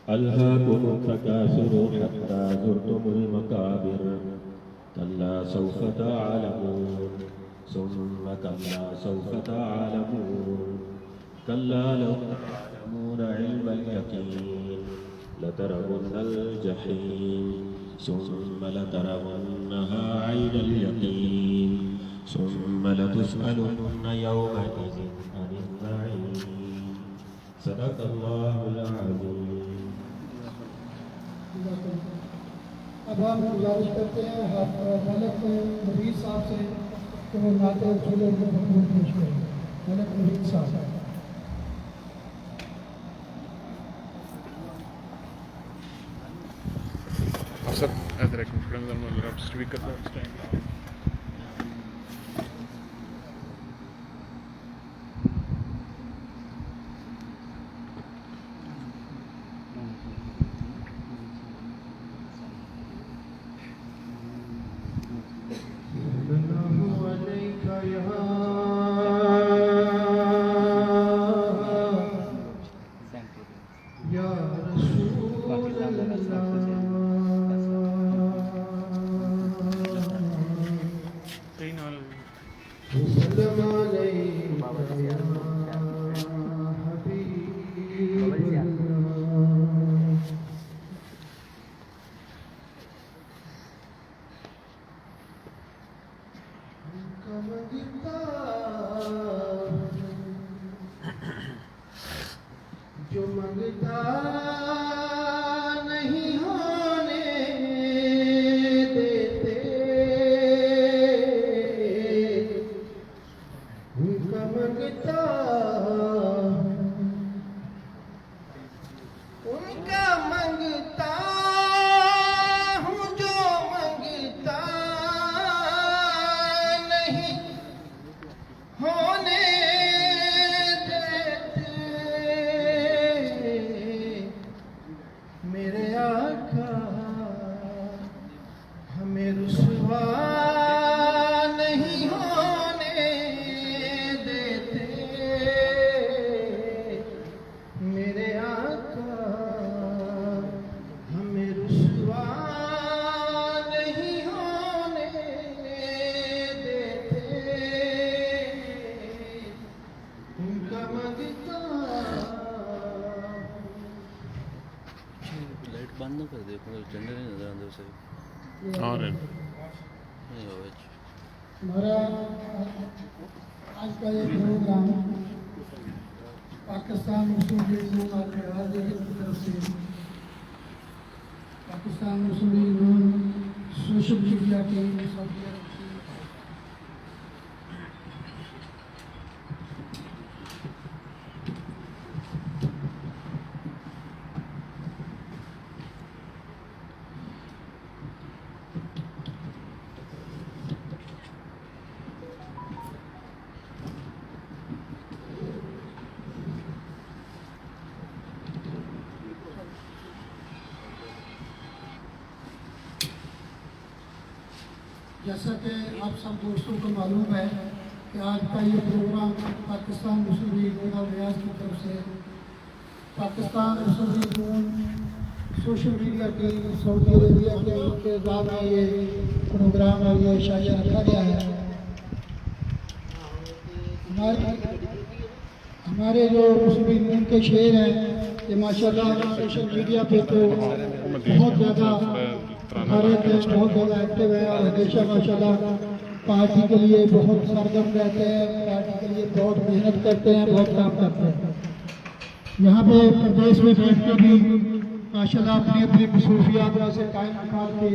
ألهاكم التكاثر حتى زرتم المقابر كلا سوف تعلمون ثم كلا سوف تعلمون كلا لو تعلمون علم اليقين لترون الجحيم ثم لترونها عين اليقين ثم لتسألن يومئذ عن النعيم صدق الله العظيم. اب ہم گزارش کرتے ہیں ملک نوید صاحب سے کہ وہ نعت رسول مقبول پیش کریں. ملک نوید صاحب. سر ادھر ایک منٹ آپ اسپیکر پر اسٹینڈ جو منگتا نہیں ہونے دیتے ان کا منگتا ہوں جو منگتا نہیں ہونے میرے آقا ہمیں رسوا نہیں ہونے دیتے. میرے آقا ہمیں رسوا نہیں ہونے دیتے. ان کا منگتا لائٹ بند نہ کر دے جھنڈے نہیں نظر آتے اسے اور نہیں ہو ہمارا آج کا یہ پروگرام پاکستان مسلم لیگ نون الاتحاد کی طرف سے پاکستان مسلم لیگ نون سوشل میڈیا کے جیسا کہ آپ سب دوستوں کو معلوم ہے کہ آج کا یہ پروگرام پاکستان مسلم لیگ نون ریاض کی طرف سے پاکستان مسلم لیگ نون سوشل میڈیا کی سعودی عربیہ کے انتظام میں یہ پروگرام اور یہ شائع رکھا گیا ہے. ہمارے جو مسلم لیگ نون کے شعر ہیں یہ ماشاءاللہ سوشل میڈیا پہ تو بہت زیادہ بہت زیادہ ایکٹیو ہے اور ہمیشہ ماشاءاللہ پارٹی کے لیے بہت سرگرم رہتے ہیں, پارٹی کے لیے بہت محنت کرتے ہیں, بہت کام کرتے ہیں. یہاں پہ پردیش میں بیٹھ کے بھی ماشاءاللہ اپنی اپنی مصروفیات سے قائم مقام کے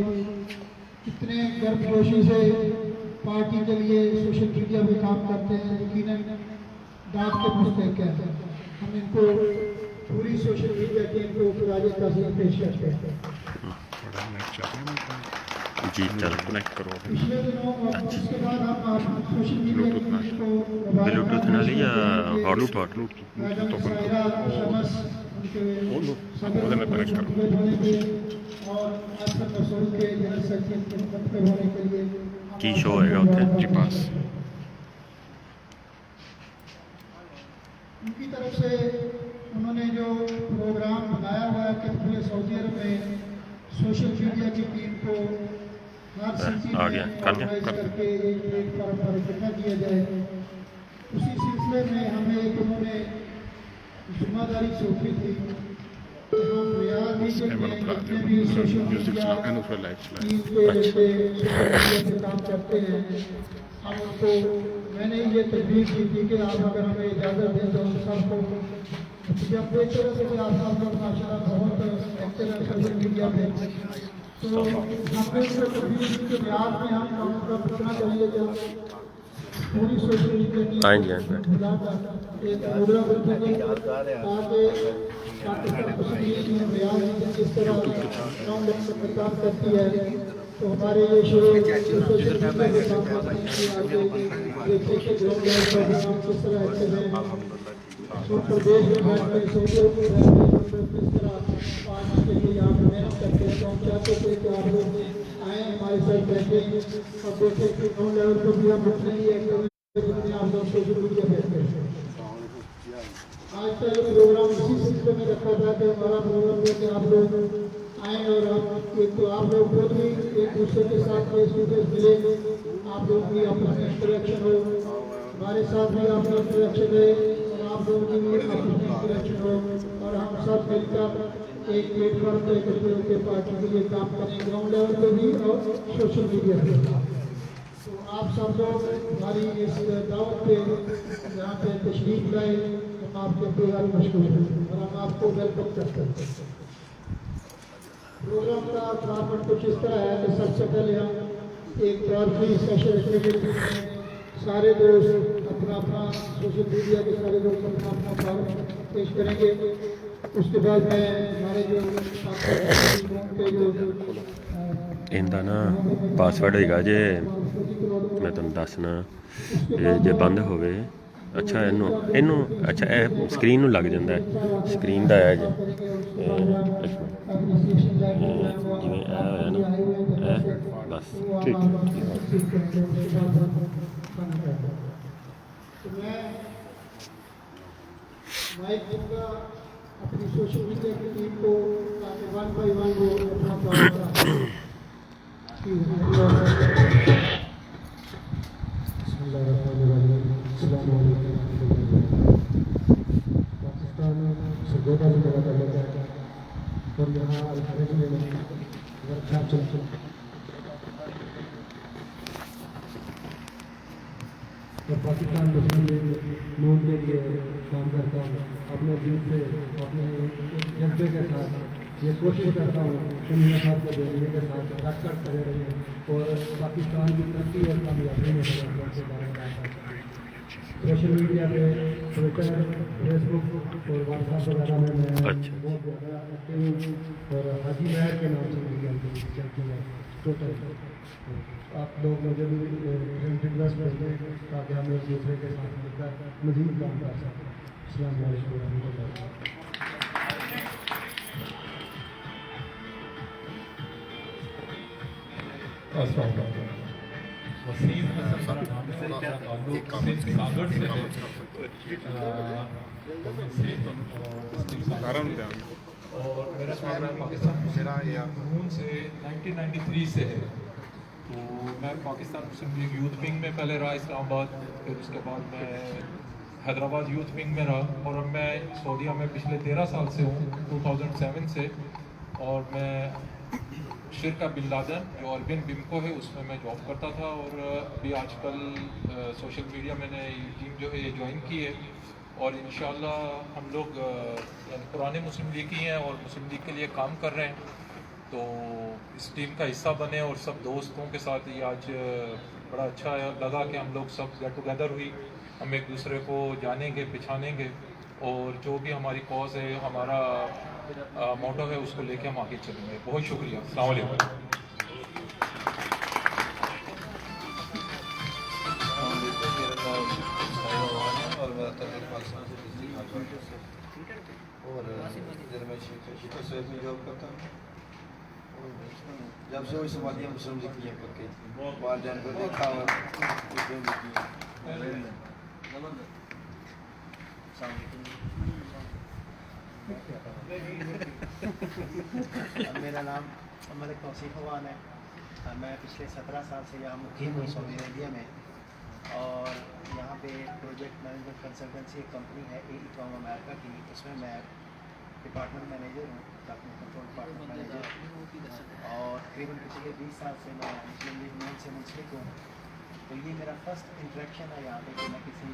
کتنے گرم جوشی سے پارٹی کے لیے سوشل میڈیا پہ کام کرتے ہیں. یقیناً داد کے مستحق ہیں. ہم ان کو پوری سوشل میڈیا ٹیم کو خراج تحسین پیش کرتے ہیں. جی چل کنیکٹ کرو بلوٹوتھ نہ لی یا ہاٹ کنیکٹ کرو. کی شو ہے گا اتنے جی پاس ان کی طرف سے انہوں نے جو پروگرام بنایا ہوا ہے کہ की टीम को हर सिटी आ गया, कर दिया, ऑर्गेनाइज कर दिया। करके एक प्लेटफॉर्म पर इकट्ठा किया जाए। उसी सिलसिले में हमें एक उन्होंने जिम्मेदारी सौंपी थी कि हम रियाज मीडिया में जितने भी सोशल म्यूजिक मीडिया चला एंड उसमें लाइट चला टीम के बच्चे सोशल मीडिया पे काम करते हैं, हम उनको मैंने ये तजवीज़ की थी कि आप अगर हमें इजाज़त दें तो हम सबको जब देखते रहते कि आप सब लोग माशाल्लाह बहुत एक्टिव हैं सोशल मीडिया पे, तो हमने इसको तजवीज़ की कि रियाज में हम कम से कम इतना करेंगे कि पूरी सोशल मीडिया टीम हाँ जी, हाँ जी, बैठ। बुलाकर एक प्रोग्राम रखेंगे ताकि पाकिस्तान मुस्लिम लीग में रियाज में जिस तरह ग्राउंड लेवल पर काम करती है, तो हमारे ये शो सोशल मीडिया पे काम करते हैं कि आगे देखिए कि ग्राउंड लेवल पर भी हम किस तरह एक्टिव हैं, प्रदेश में बैठ में सोशल किस तरह पार्टी के लिए आप मेहनत करते हैं। तो हम चाहते थे कि आप लोग आएँ हमारे साथ बैठें और देखें कि ग्राउंड लेवल पर भी हम उतने ही एक्टिव हैं जितने आप लोग सोशल मीडिया पे एक्टिव हैं। आज का ये प्रोग्राम इसी सिलसिले में रखा था कि हमारा प्रोग्राम है कि आप लोग आएँ और हम एक तो आप लोग खुद भी एक दूसरे के साथ फेस टू फेस मिले, आप लोग भी आपस में इंटरेक्शन हो, हमारे साथ भी आपका इंटरेक्शन है और आप लोगों की भी आपस में इंटरेक्शन हो और हम सब मिलकर एक प्लेटफॉर्म पर इकट्ठे होकर पार्टी के लिए काम करें ग्राउंड लेवल पे भी और सोशल मीडिया पे। तो आप सब लोग हमारी इस दावत पे यहाँ पे तशरीफ लाए, हम आपके बेहद मशहूर हैं और हम आपको वेलकम करते हैं। प्रोग्राम का फॉर्मेट कुछ इस तरह है कि सबसे पहले हम एक ट्रॉफी सेशन रखेंगे जिसमें सारे दोस्त अपना अपना सोशल मीडिया के सारे दोस्त अपना अपना फॉर्म पेश करेंगे। उसके बाद मैं हमारे जो के जो ਇਹਦਾ ਨਾ ਪਾਸਵਰਡ ਹੈਗਾ ਜੇ ਮੈਂ ਤੁਹਾਨੂੰ ਦੱਸਣਾ ਇਹ ਜੇ ਬੰਦ ਹੋਵੇ ਅੱਛਾ ਇਹਨੂੰ ਅੱਛਾ ਇਹ ਸਕਰੀਨ ਨੂੰ ਲੱਗ ਜਾਂਦਾ ਹੈ ਸਕਰੀਨ ਦਾ ਹੈ ਜੇ ਜਿਵੇਂ ਇਹ ਹੋਇਆ ਨਾ ਇਹ ਬਸ ਠੀਕ माइक दूंगा अपनी सोशल मीडिया की टीम को ताकि वन बाई वन वो अपना काम पाकिस्तान सरगोदा भी लगा कर लेता है और यहाँ अलहरेज में वर्कशॉप चलते हैं और पाकिस्तान मुस्लिम लीग नून के लिए काम करता हूँ अपने दिल से अपने जज्बे के साथ ये कोशिश करता हूँ कि मेरे साथ को देने के साथ रख कर खड़े रहे और पाकिस्तान की तरक्की और कामयाबी में सोशल मीडिया पे ट्विटर फेसबुक और व्हाट्सएप वगैरह में मैं बहुत ज़्यादा एक्टिव हूँ और हाजी महर के नाम से मीडिया चलती है टोटल। आप लोग मुझे भी इंटरेस्ट दें ताकि हम एक दूसरे के साथ मिलकर मज़ीद काम कर सकें। अस्सलाम वालेकुम रहमतुल्लाह। वसीम सागर से और मेरा ताल्लुक पाकिस्तान नून से 1993 से है। तो मैं पाकिस्तान मुस्लिम लीग यूथ विंग में पहले रहा इस्लामाबाद, फिर उसके बाद मैं हैदराबाद यूथ विंग में रहा और अब मैं सऊदीया में पिछले 13 साल से हूँ 2007 से। और मैं शिरका बिन लादेन जो अरबिन बिमको है उसमें मैं जॉब करता था और अभी आजकल सोशल मीडिया मैंने ये टीम जो है ये ज्वाइन की है और इंशाल्लाह हम लोग पुराने मुस्लिम लीग ही हैं और मुस्लिम लीग के लिए काम कर रहे हैं। तो इस टीम का हिस्सा बने और सब दोस्तों के साथ ये आज बड़ा अच्छा लगा कि हम लोग सब गेट टुगेदर हुई, हम एक दूसरे को जानेंगे पहचानेंगे और जो भी हमारी कॉज है हमारा मोटो है उसको लेके हम आगे चलेंगे। बहुत शुक्रिया। अस्सलाम वालेकुम। और मेरा तल्लुक पाकिस्तान से और इधर मैं शहर में जॉब करता हूँ। जब से वही समाधि हम मुस्लिम लीग किए पक्के वालदैन को देखा और मेरे मेरा नाम मलिक तौसीफ अवान है। मैं पिछले 17 साल से यहाँ मुकीम हूँ सऊदी अरबिया में, और यहाँ पे प्रोजेक्ट मैनेजमेंट कंसल्टेंसी एक कंपनी है AECOM अमेरिका की, उसमें मैं डिपार्टमेंट मैनेजर हूँ, डॉक्यूमेंट कंट्रोल डिपार्टमेंट मैनेजर। और तकरीबन पिछले 20 साल से मैं मुस्लिम लीग नून से मुंसलिक हूँ। तो ये मेरा फर्स्ट इंटरेक्शन है यहाँ पे कि मैं किसी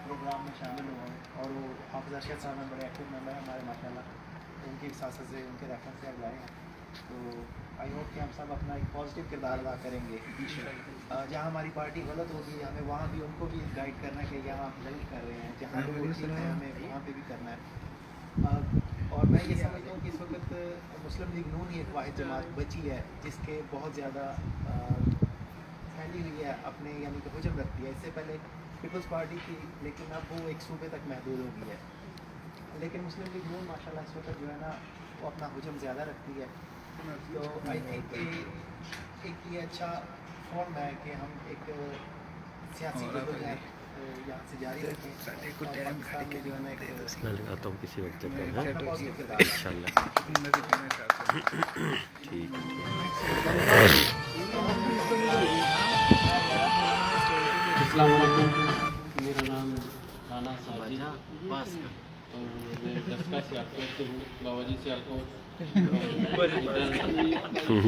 प्रोग्राम में शामिल हुआ हूँ। और वो हाफिज़ अरशद साहब में बड़े एक्टिव मेम्बर हैं हमारे माशाल्लाह, उनकी विसासत से उनके रेफरेंस से आप लाए हैं। तो आई होप कि हम सब अपना एक पॉजिटिव किरदार अदा करेंगे। जहाँ हमारी पार्टी गलत होगी हमें वहाँ भी उनको भी गाइड करना है कि यहाँ आप गलत कर रहे हैं, जहाँ भी वो ठीक है हमें वहाँ पे भी करना है। और मैं ये समझता हूँ कि इस वक्त मुस्लिम लीग नून ही एक वाहिद जमात बची है जिसके बहुत ज़्यादा फैली हुई है अपने, यानी कि हुजम रखती है। इससे पहले पीपल्स पार्टी थी, लेकिन अब वो एक सूबे तक महदूद हो गई है। लेकिन मुस्लिम लीग नून माशाल्लाह इस वक्त जो है ना वो अपना हुजम ज़्यादा रखती है। तो आई थिंक एक ये अच्छा फॉर्म है कि हम एक सियासी जदोजहद यहाँ से जारी रखें और पाकिस्तान में जो है ना एक मैं लगाता हूँ किसी वक्त चक्कर है पॉजिटिव किरदार इंशाल्लाह। ठीक है। अस्सलाम वालेकुम, मेरा नाम राना साजिद और मैं दफ्तर सियालकोट से हूँ, बाबा जी सियालकोट।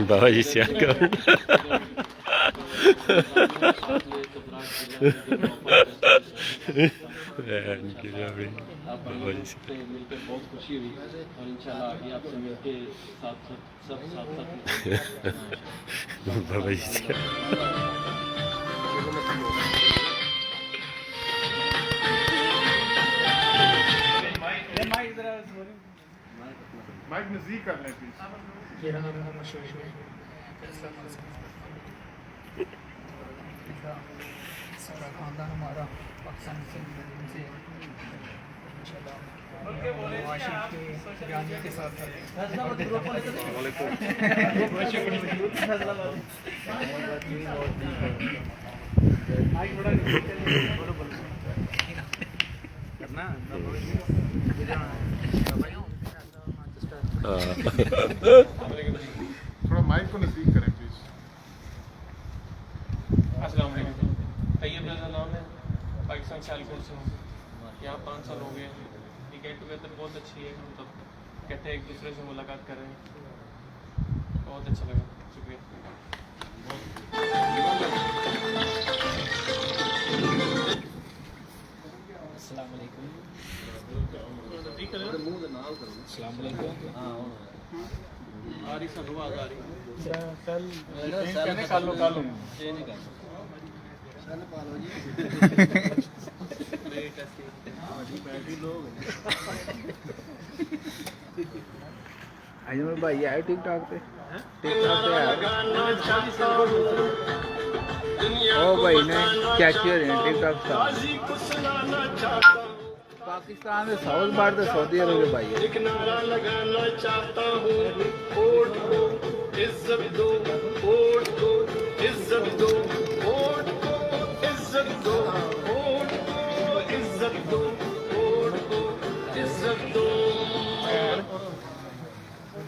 बाबा जी सियालकोट। आपसे मिलकर बहुत खुशी हुई और इंशाल्लाह आगे आपसे मिलके साथ बाबा जी माइक नजदीक कर लें प्लीज। मेरा नाम मोहम्मद शोइश है। सारा खानदान हमारा पाकिस्तान से के के साथ थोड़ा माइक को नजदीक करें प्लीज। अस्सलाम वालेकुम, तैयब रज़ा नाम है, पाकिस्तान सियालकोट से हूँ। यहाँ 5 साल हो गए। ये गेट टुगेदर बहुत अच्छी है, हम सब कहते हैं एक दूसरे से मुलाकात कर रहे हैं, बहुत अच्छा लगा। शुक्रिया। अस्सलाम वालेकुम। अस्सलाम वालेकुम। आ रही सब आवाज़ आ रही है। भाई आए टिकटॉक पे, टिकटॉक पे आए ओ भाई ने कैच हो रहे हैं टिकटॉक पे। पाकिस्तान में साउथ बार तो सऊदी अरब भाई है।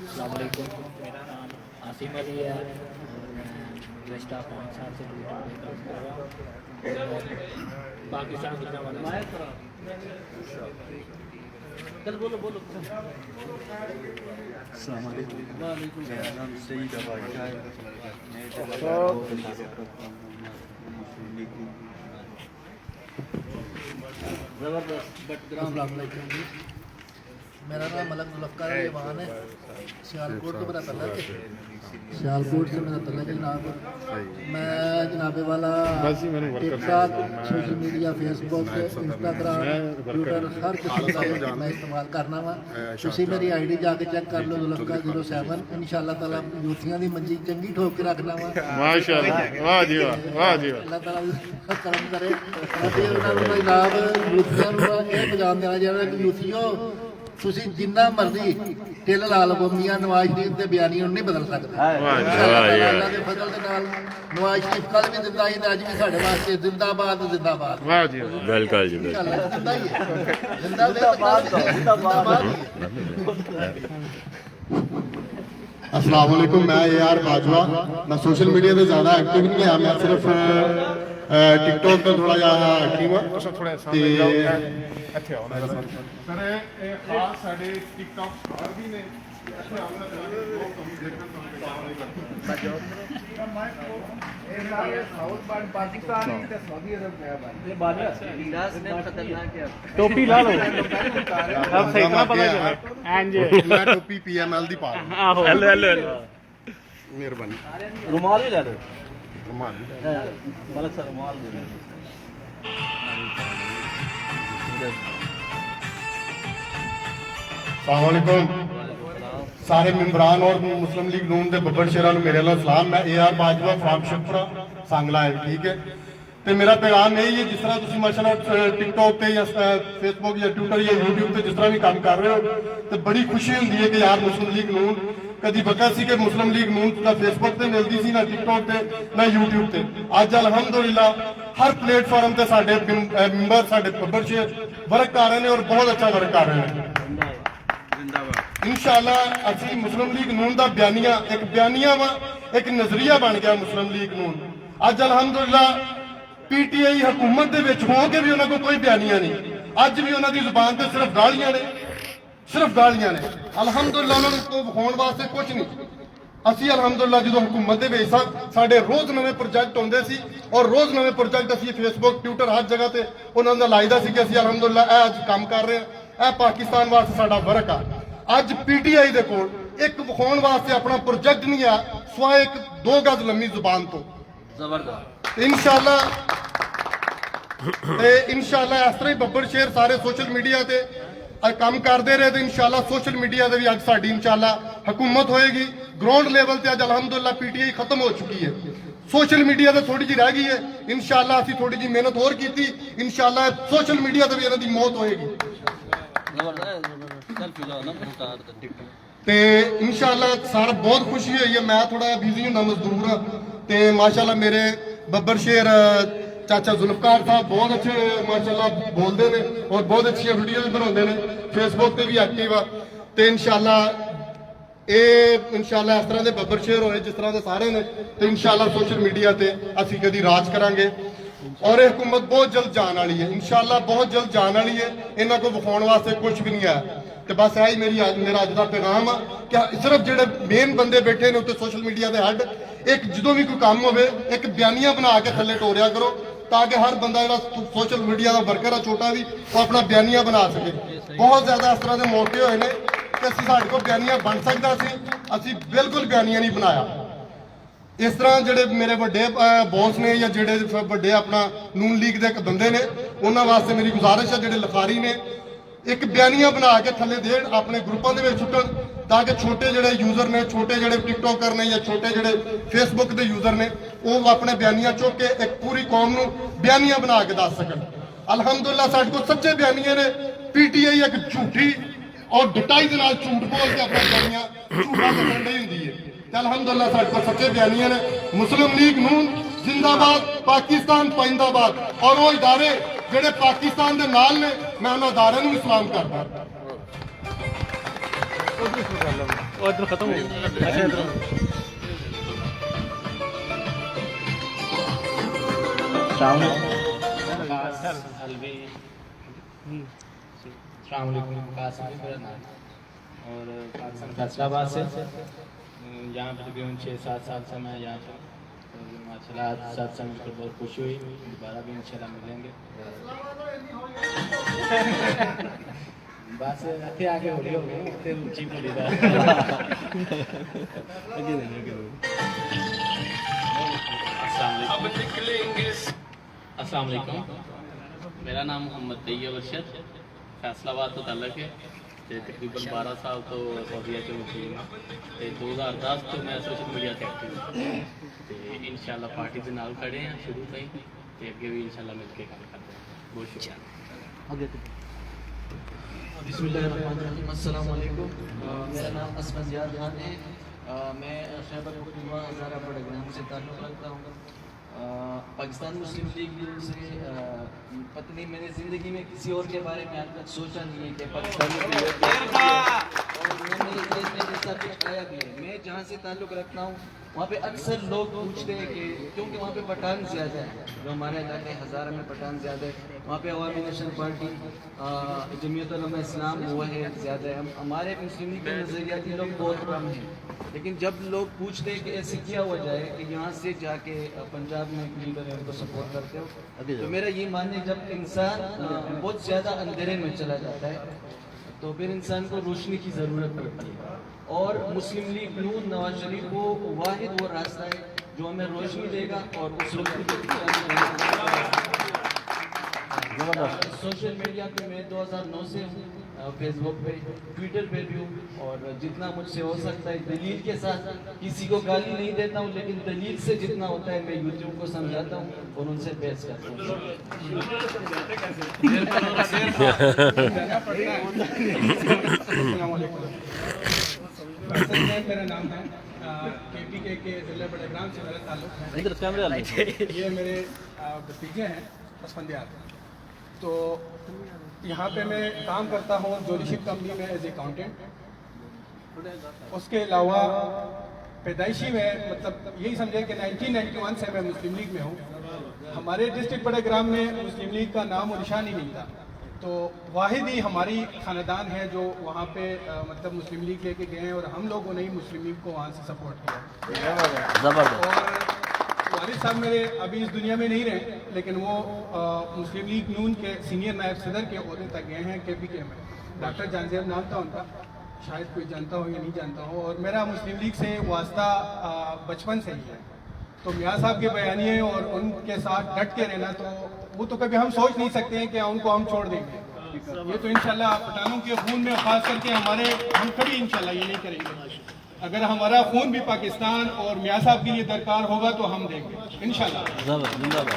अस्सलाम वालेकुम, मेरा नाम आसिम अली है और मैं गुज़श्ता 5 साल से काम कर रहा हूँ। पाकिस्तान अस्सलाम वालेकुम, मेरा नाम सईद अबाशा है। मेरा नाम मलक जुल्फ़कार रहमान है। सियालकोट से मेरा तल्लक है। सियालकोट से मेरा तल्लक है जनाब। मैं जनाब वाला TikTok, social media, Facebook, Instagram, Twitter हर किस्म का मैं इस्तेमाल करना वा। तुसी मेरी ID जाके चेक कर लो, जुल्फ़कार 07। इंशाअल्लाह ताला यूथियां दी मंजी चंगी ठोक के रखना वा। माशाअल्लाह, वाह जी वाह, वाह जी वाह। अल्लाह ताला करम करे। ਅਤੇ ਉਹਨਾਂ ਨੂੰ ਜਨਾਬ ਯੂਥੀਆਂ ਨੂੰ ਇਹ ਪੈਗਾਮ ਦੇਣਾ ਚਾਹੁੰਦਾ ਕਿ ਯੂਥੀਓ ਤੁਸੀਂ ਜਿੰਨਾ ਮਰਜ਼ੀ ਢਿੱਲ ਲਾ ਲਵੋ, ਮੀਆਂ ਨਵਾਜ਼ ਸ਼ਰੀਫ ਦੇ ਬਿਆਨੀ ਨੂੰ ਨਹੀਂ ਬਦਲ ਸਕਦਾ। ਅੱਲਾਹ ਦੇ ਫਜ਼ਲ ਦੇ ਨਾਲ ਨਵਾਜ਼ ਸ਼ਰੀਫ ਕੱਲ ਵੀ ਜ਼ਿੰਦਾ ਸੀ ਤੇ ਅੱਜ ਵੀ ਸਾਡੇ ਵਾਸਤੇ ਜ਼ਿੰਦਾਬਾਦ ਜ਼ਿੰਦਾਬਾਦ। वाह जी वाह। ਬਿਲਕੁਲ ਜੀ ਬਿਲਕੁਲ। ਜ਼ਿੰਦਾ ਹੀ ਹੈ, ਜ਼ਿੰਦਾਬਾਦ ਜ਼ਿੰਦਾਬਾਦ। अस्सलाम वालेकुम, मैं AR बाजवा। मैं सोशल मीडिया पे ज़्यादा एक्टिव नहीं है, मैं सिर्फ टिकटॉक पे थोड़ा ज़्यादा एक्टिव हूँ। ਇੱਥੇ ਆਓ ਨਾ ਸਰ ਇਹ ਖਾਸ ਸਾਡੇ ਟਿਕਟੌਕ ਸਟਾਰ ਵੀ ਨੇ ਇੱਥੇ ਆਉਣਾ ਚਾਹੁੰਦੇ ਲੋਕ ਕਮੀ ਦੇਖਣ टोपी ला लो अब सही तरह पता चला मैं टोपी PML दी पा रहा आहो हेलो हेलो मेहरबानी। रुमाल भी ला दो रुमाल मलक सर रुमाल दे दो अस्सलाम वालेकुम सारे मेंबरान और मुस्लिम लीग नून के बब्बर शेरां नूं मेरे नाल सलाम। मैं AR बाजवा फ्राम शिवपुरा सांगला है, ठीक है। तो मेरा पैगाम यही है, जिस तरह तुम माशाल्लाह टिकटॉक पे या फेसबुक या ट्विटर या यूट्यूब पे जिस तरह भी काम कर रहे हो, तो बड़ी खुशी होती है कि यार मुस्लिम लीग नून कभी बका सी कि मुस्लिम लीग नून ना फेसबुक पे मिलती सी, ना टिकटॉक पे, ना यूट्यूब पे। अज अलहमदुलिल्लाह हर प्लेटफॉर्म पे साडे मेंबर साडे बब्बर शेर वर्क कर रहे हैं और बहुत अच्छा वर्क कर रहे हैं। इंशाअल्लाह असी मुस्लिम लीग नून का बयानिया वा एक नजरिया बन गया मुस्लिम लीग नून। अज अलहमदुलिल्लाह PTI हुकूमत दे विच हो के भी उन्होंने कोई बयानिया नहीं, अज भी उन्होंने जुबान से सिर्फ गालियां ने, सिर्फ गालियां ने। अलहमदुलिल्लाह उन्होंने को विखाउण वास्ते कुछ नहीं। असी अलहमदुलिल्लाह जो हुकूमत दे विच साडे रोज नवे प्रोजेक्ट आउंदे सी और रोज नवे प्रोजेक्ट असी फेसबुक ट्विटर हर जगह ते उन्होंने दा लाइदा सी कि असी अलहमदुलिल्लाह ए अज काम कर रहे हैं, ए पाकिस्तान वास्ते साडा वर्क आ। अज PTI दे कोल एक विखाउण वास्ते अपना प्रोजेक्ट नहीं आ सिवाय एक 2 गज लंबी जुबान तो। इंशाअल्लाह इस तरह ही बब्बर शेर सारे सोशल मीडिया ते काम करते रहे तो इंशाअल्लाह सोशल मीडिया से भी अज साडी इंशाअल्लाह हुकूमत होएगी। ग्राउंड लेवल ते अज अलहमदुलिल्लाह PTI खत्म हो चुकी है, सोशल मीडिया से थोड़ी जी रह गई है। इंशाअल्लाह असी थोड़ी जी मेहनत और की, इंशाअल्लाह सोशल मीडिया से भी इन्हां दी मौत होएगी ते इंशाअल्लाह सारा बहुत खुशी हुई है। मैं थोड़ा बिजी हूं, मजदूर हाँ ते माशाअल्लाह मेरे बब्बर शेर चाचा जुल्फकार साहब बहुत अच्छे माशाअल्लाह बोलते हैं और बहुत अच्छी वीडियो भी बनाते हैं, फेसबुक पे भी एक्टिव आ। तो इंशाअल्लाह इस तरह के बब्बर शेर होए जिस तरह के सारे ने, तो इंशाअल्लाह सोशल मीडिया से असी कभी राज करांगे और यह हुकूमत बहुत जल्द जाने वाली है, इंशाअल्लाह बहुत जल्द जाने वाली है। इन्हों को विखाउण वास्ते कुछ भी नहीं है। तो बस यही मेरा अज का पैगाम आ कि सिर्फ जो मेन बंदे बैठे ने उत्ते सोशल मीडिया के हेड एक जो भी कोई काम हो एक बयानिया बना के थले टोरिया करो ताकि हर बंदा जो सोशल मीडिया का वर्कर है छोटा भी वो अपना बयानिया बना सके। बहुत ज्यादा इस तरह के मौके हुए हैं कि असी साढ़े को बयानिया बन सकता सी, असी बिल्कुल बयानिया नहीं बनाया। इस तरह जोड़े मेरे बड़े बॉस ने या जोड़े बड़े अपना नून लीग के बंदे ने उन्होंने वास्ते मेरी गुजारिश है जोड़े लिखारी ने एक बयानिया बना के थले देन अपने ग्रुपों के सुटन ताकि छोटे जोड़े यूजर ने, छोटे जोड़े टिकटॉकर ने या छोटे जोड़े फेसबुक के यूजर ने वो अपने बयानिया चुक के एक पूरी कौम को बयानिया बना के दस सकन। अलहमदुलिल्लाह साढ़े को सच्चे बयानिया ने। PTI एक झूठी और डटाई के नाल झूठ बोल के अपना बयानिया झूठा दसन दी हुंदी है। अलहमदुलिल्लाह साढ़े को सच्चे बयानिया ने। मुस्लिम लीग नून जिंदाबाद, पाकिस्तान पाइंदाबाद। और वो इदारे ਜਿਹੜੇ पाकिस्तान के नाल ने मैं उन्होंने अदारे भी सलाम करता। और फैसलाबाद से यहाँ पर तकरीबन 6-7 साल से मैं यहाँ पर माशाल्लाह साथ से मिलकर बहुत खुशी हुई। दोबारा भी इंशाल्लाह मिलेंगे। बस इतने आगे हो रही होगी इतने ऊंची बोली था। अस्सलाम वालेकुम, मेरा नाम मोहम्मद तैयब अरशद फैसलाबाद तो तलक है। तकरीबन 12 साल तो सऊदीया च मुकीम है। 2010 तो मैं सोशल मीडिया से एक्टिव हूँ। इंशाल्लाह पार्टी के नाल खड़े हैं शुरू से ही, अगे भी इंशाल्लाह मिल के काम करते हैं। बहुत शुक्रिया। बिस्मिल्लाहिर्रहमानिर्रहीम। अस्सलाम वालेकुम। मेरा नाम असमत ज़ियाद खान है। मैं खैबर पख्तूनख्वा हज़ारा बड़ग्राम से ताल्लुक़ रखता हूँ। पाकिस्तान मुस्लिम लीग से पता नहीं, मैंने ज़िंदगी में किसी और के बारे में आज तक सोचा नहीं है कि पाकिस्तान آیا بھی ہے. میں جہاں سے تعلق رکھتا ہوں وہاں پہ اکثر لوگ پوچھتے ہیں کہ کیونکہ وہاں پہ پٹھان زیادہ ہیں, جو ہمارے علاقے ہزارہ میں پٹھان زیادہ ہے, وہاں پہ عوامی نیشنل پارٹی جمعیت علماء اسلام وہ ہے زیادہ ہے. ہمارے مسلم لیگ کے نظریاتی لوگ بہت کم ہیں, لیکن جب لوگ پوچھتے ہیں کہ ایسے کیا ہوا جائے کہ یہاں سے جا کے پنجاب میں ایک لیڈر ہے ان کو سپورٹ کرتے ہو, تو میرا یہ ماننا ہے جب انسان بہت زیادہ اندھیرے میں چلا جاتا ہے تو پھر انسان کو روشنی کی ضرورت پڑتی ہے, اور مسلم لیگ نون نواز شریف وہ واحد وہ راستہ ہے جو ہمیں روشنی دے گا. اور اس سوشل میڈیا پہ میں 2009 سے ہوں, فیس بک پہ, ٹویٹر پہ بھی ہوں, اور جتنا مجھ سے ہو سکتا ہے دلیل کے ساتھ, کسی کو گالی نہیں دیتا ہوں لیکن دلیل سے جتنا ہوتا ہے میں یوٹیوب کو سمجھاتا ہوں اور ان سے بحث کرتا ہوں. میرا نام ہے KPK کے ضلع بڑگرام سے میرا تعلق ہے. یہ میرے بھتیجے ہیں اسفندیار. تو یہاں پہ میں کام کرتا ہوں جولی شپ کمپنی میں ایز اکاؤنٹنٹ. اس کے علاوہ پیدائشی میں مطلب یہی سمجھیں کہ 1991 سے میں مسلم لیگ میں ہوں. ہمارے ڈسٹرکٹ بڑگرام میں مسلم لیگ کا نام و نشان ہی نہیں تھا, تو واحد ہی ہماری خاندان ہے جو وہاں پہ مطلب مسلم لیگ لے کے گئے ہیں, اور ہم لوگوں نے ہی مسلم لیگ کو وہاں سے سپورٹ کیا. اور والد صاحب میرے ابھی اس دنیا میں نہیں رہے, لیکن وہ مسلم لیگ نون کے سینئر نائب صدر کے عہدے تک گئے ہیں KPK میں. ڈاکٹر جانزیب نام تھا ان کا, شاید کوئی جانتا ہو یا نہیں جانتا ہو. اور میرا مسلم لیگ سے واسطہ بچپن سے ہی ہے, تو میاں صاحب کے بیانیے اور ان کے ساتھ ڈٹ کے رہنا, تو وہ تو کبھی ہم سوچ نہیں سکتے ہیں کہ ان کو ہم چھوڑ دیں گے. یہ تو انشاءاللہ پٹھانوں کے خون میں, خاص کر کے ہم کبھی انشاءاللہ یہ نہیں کریں گے. اگر ہمارا خون بھی پاکستان اور میاں صاحب کے لیے درکار ہوگا تو ہم دیں گے انشاءاللہ.